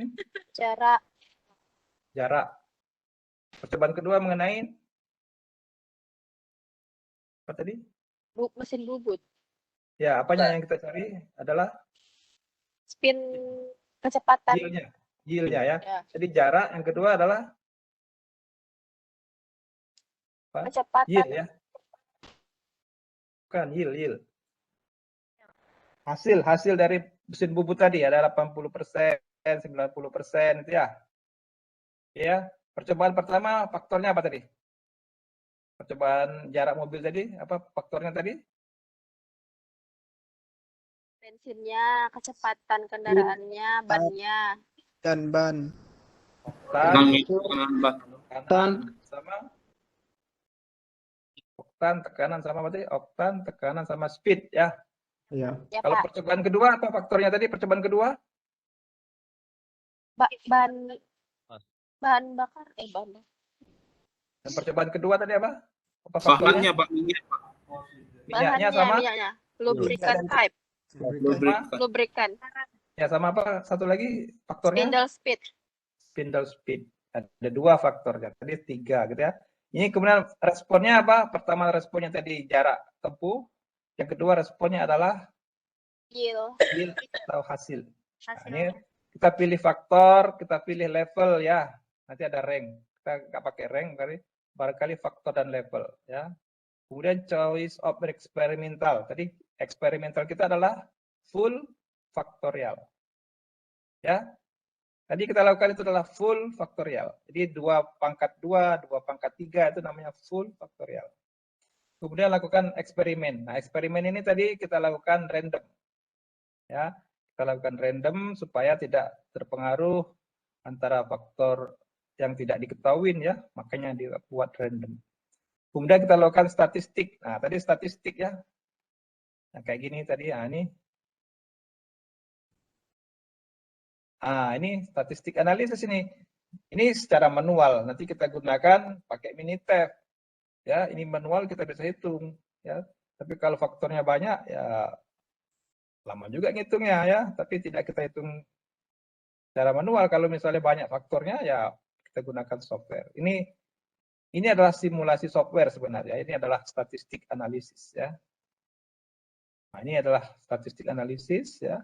jarak. Percobaan kedua mengenai apa tadi? Mesin bubut. Ya, apanya yang kita cari adalah Spin kecepatan. Yield-nya ya. Ya. Jadi jarak, yang kedua adalah apa? Kecepatan. Yield ya. Bukan yield. Hasil dari mesin bubut tadi ada 80%, 90% itu ya. Ya, percobaan pertama faktornya apa tadi? Percobaan jarak mobil tadi, apa faktornya tadi? Bensinnya, kecepatan kendaraannya, bannya. Dan ban. Oktan sama oktan, tekanan sama apa tadi? Oktan, tekanan sama speed ya. Iya. Ya, Kalau Pak. percobaan kedua apa faktornya tadi? Percobaan kedua? Bahan bakar. Dan percobaan kedua tadi apa? Apa faktornya? Bahannya, Pak, minyak, Pak. Minyaknya sama? Minyaknya. Lubricant type. Lubricant. Ya sama apa? Satu lagi faktornya? Spindle speed. Spindle speed. Ada 2 faktornya. Tadi 3 gitu ya. Ini kemudian responnya apa? Pertama responnya tadi jarak tempuh. Yang kedua responnya adalah yield atau hasil. Nah, ini kita pilih faktor, kita pilih level ya. Nanti ada rank. Kita nggak pakai rank, barangkali faktor dan level ya. Kemudian choice of experimental. Tadi eksperimental kita adalah full faktorial. Ya. Tadi kita lakukan itu adalah full faktorial. Jadi 2 pangkat 2, 2 pangkat 3 itu namanya full faktorial. Kemudian lakukan eksperimen. Nah, eksperimen ini tadi kita lakukan random. Ya, kita lakukan random supaya tidak terpengaruh antara faktor yang tidak diketahui ya, makanya dibuat random. Kemudian kita lakukan statistik. Nah, tadi statistik ya. Nah, kayak gini tadi, ya ini Ini statistik analisis ini. Ini secara manual. Nanti kita gunakan pakai Minitab. Ya, ini manual kita bisa hitung. Ya, tapi kalau faktornya banyak, ya lama juga ngitungnya ya. Tapi tidak kita hitung secara manual. Kalau misalnya banyak faktornya, ya kita gunakan software. Ini adalah simulasi software sebenarnya. Ini adalah statistik analisis ya. Nah, ini adalah statistik analisis ya.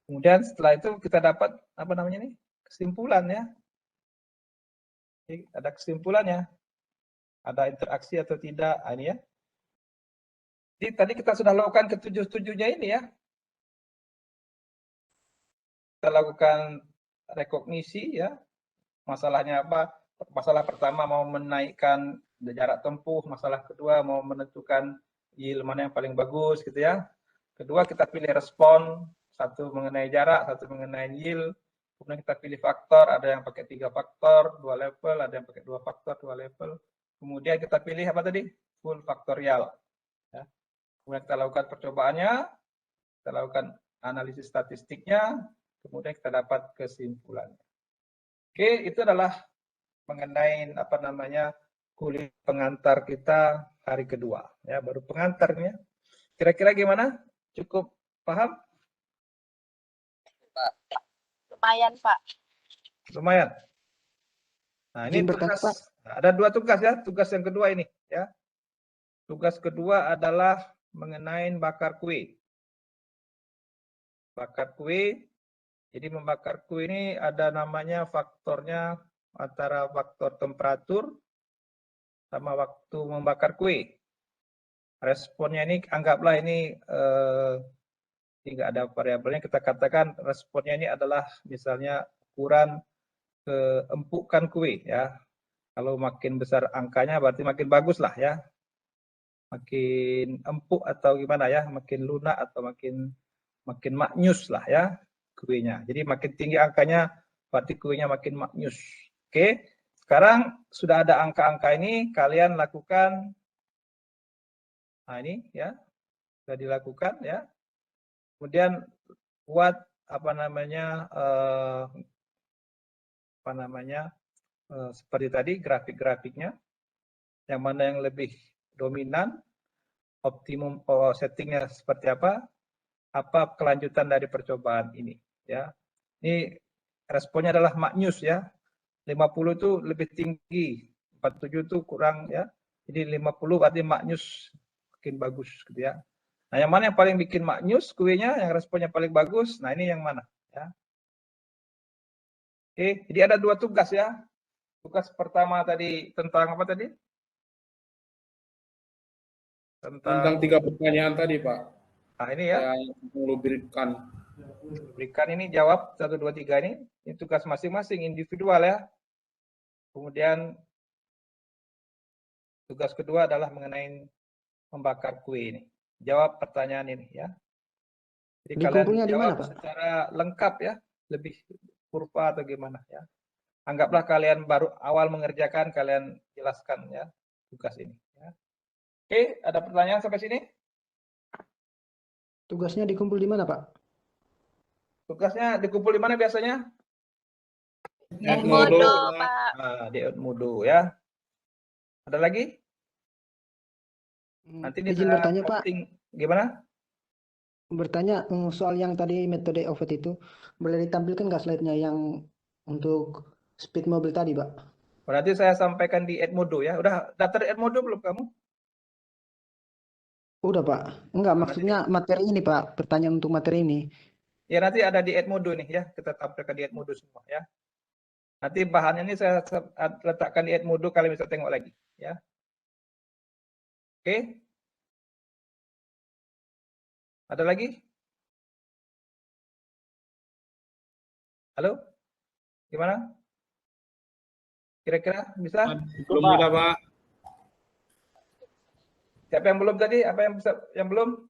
Kemudian setelah itu kita dapat apa namanya nih? Kesimpulan ya. Jadi, ada kesimpulannya. Ada interaksi atau tidak, ini ya. Jadi tadi kita sudah lakukan ketujuh-tujuhnya ini ya. Kita lakukan rekognisi ya. Masalahnya apa? Masalah pertama mau menaikkan jarak tempuh, masalah kedua mau menentukan yield mana yang paling bagus gitu ya. Kedua kita pilih respon, satu mengenai jarak, satu mengenai yield. Kemudian kita pilih faktor, ada yang pakai 3 faktor, 2 level, ada yang pakai 2 faktor, 2 level. Kemudian kita pilih apa tadi? Full faktorial. Ya. Kemudian kita lakukan percobaannya, kita lakukan analisis statistiknya, kemudian kita dapat kesimpulannya. Oke, itu adalah mengenai apa namanya kuliah pengantar kita hari kedua. Ya, baru pengantarnya. Kira-kira gimana? Cukup paham? Lumayan, Pak. Lumayan. Nah, ini Izin bertanya, tugas. Ada 2 tugas ya. Tugas yang kedua ini ya. Tugas kedua adalah mengenai bakar kue. Bakar kue. Jadi membakar kue ini ada namanya faktornya antara faktor temperatur sama waktu membakar kue. Responnya ini anggaplah ini tidak ada variabelnya, kita katakan responnya ini adalah misalnya ukuran keempukan kue ya. Kalau makin besar angkanya berarti makin bagus lah ya. Makin empuk atau gimana ya, makin lunak atau makin maknyus lah ya kuenya. Jadi makin tinggi angkanya berarti kuenya makin maknyus. Oke. Sekarang sudah ada angka-angka ini, kalian lakukan. Nah ini ya, sudah dilakukan ya. Kemudian buat apa namanya seperti tadi grafik-grafiknya, yang mana yang lebih dominan, optimum settingnya seperti apa kelanjutan dari percobaan ini ya. Ini responnya adalah maknyus ya. 50 itu lebih tinggi, 47 itu kurang ya. Jadi 50 berarti maknyus makin bagus gitu ya. Nah, yang mana yang paling bikin maknyus kuenya, yang responnya paling bagus? Nah, ini yang mana ya. Oke, jadi ada 2 tugas ya. Tugas pertama tadi tentang apa tadi? Tentang 3 pertanyaan tadi, Pak. Nah, ini ya. Yang perlu berikan. Berikan ini jawab 1, 2, 3 ini. Ini tugas masing-masing individual ya. Kemudian tugas kedua adalah mengenai membakar kue ini. Jawab pertanyaan ini ya. Jadi kalian jawab secara lengkap ya, lebih kurva atau gimana ya. Anggaplah kalian baru awal mengerjakan, kalian jelaskan ya tugas ini ya. Oke, ada pertanyaan sampai sini? Tugasnya dikumpul di mana, Pak? Tugasnya dikumpul di mana biasanya? Edmodo, Pak. Nah, di Edmodo ya. Ada lagi? Nanti izin bertanya, Pak. Gimana? Bertanya soal yang tadi metode OVT itu, boleh ditampilkan nggak slide-nya yang untuk speed mobil tadi, Pak? Berarti saya sampaikan di Edmodo ya. Udah daftar Edmodo belum kamu? Udah, Pak. Enggak, maksudnya materi ini, Pak. Pertanyaan untuk materi ini. Ya, nanti ada di Edmodo nih ya. Kita tampilkan di Edmodo semua ya. Nanti bahannya ini saya letakkan di Edmodo, kalian bisa tengok lagi ya. Oke. Ada lagi? Halo? Gimana? Kira-kira bisa? Belum ada, Pak. Siapa yang belum tadi? Apa yang bisa yang belum?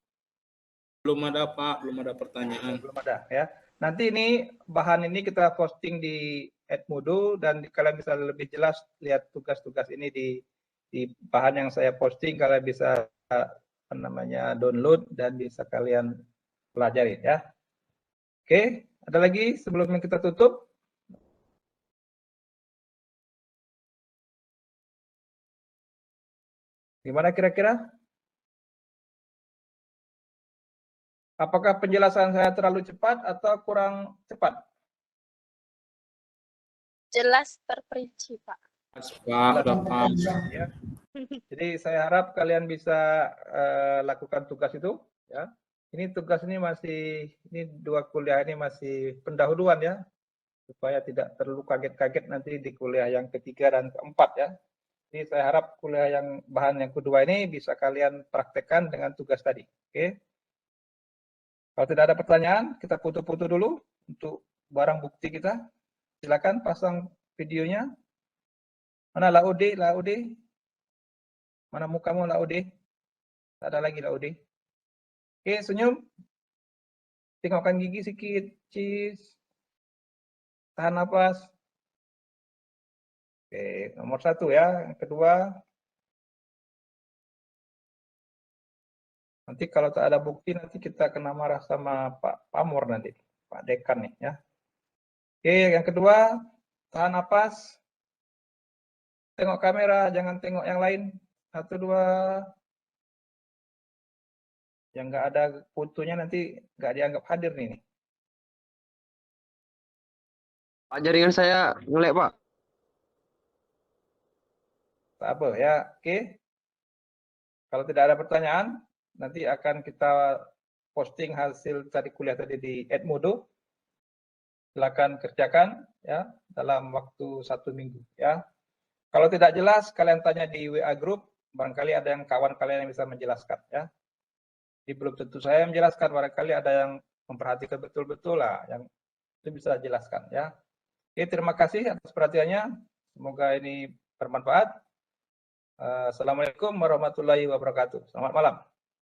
Belum ada, Pak. Belum ada pertanyaan. Belum ada ya. Nanti ini bahan ini kita posting di Edmodo dan kalian bisa lebih jelas lihat tugas-tugas ini di bahan yang saya posting, kalian bisa download dan bisa kalian pelajari ya. Oke, Ada lagi sebelum kita tutup? Gimana kira-kira? Apakah penjelasan saya terlalu cepat atau kurang cepat? Jelas terperinci, Pak. Pak, udah pas. Ya. Jadi saya harap kalian bisa lakukan tugas itu. Ya. Ini tugas ini dua kuliah ini masih pendahuluan ya, supaya tidak terlalu kaget-kaget nanti di kuliah yang ketiga dan keempat ya. Jadi saya harap kuliah yang bahan yang kedua ini bisa kalian praktekkan dengan tugas tadi. Oke. Kalau tidak ada pertanyaan, kita foto-foto dulu untuk barang bukti kita. Silakan pasang videonya. Mana Laude? Mana mukamu Laude? Tak ada lagi Laude. Oke, senyum. Tengokkan gigi sedikit. Cheese. Tahan napas. Oke, nomor 1 ya. Yang kedua. Nanti kalau tak ada bukti, nanti kita kena marah sama Pak Pamor nanti. Pak Dekan nih ya. Oke, yang kedua. Tahan napas. Tengok kamera, jangan tengok yang lain. 1, 2. Yang nggak ada fotonya nanti nggak dianggap hadir nih. Pak, jaringan saya ngelek, Pak. Tak apa ya, oke. Kalau tidak ada pertanyaan, nanti akan kita posting hasil tadi kuliah tadi di Edmodo. Silakan kerjakan ya dalam waktu 1 minggu ya. Kalau tidak jelas, kalian tanya di WA group, barangkali ada yang kawan kalian yang bisa menjelaskan ya. Jadi belum tentu saya menjelaskan, barangkali ada yang memperhatikan betul-betul lah, yang itu bisa jelaskan ya. Oke, terima kasih atas perhatiannya. Semoga ini bermanfaat. Assalamualaikum warahmatullahi wabarakatuh. Selamat malam.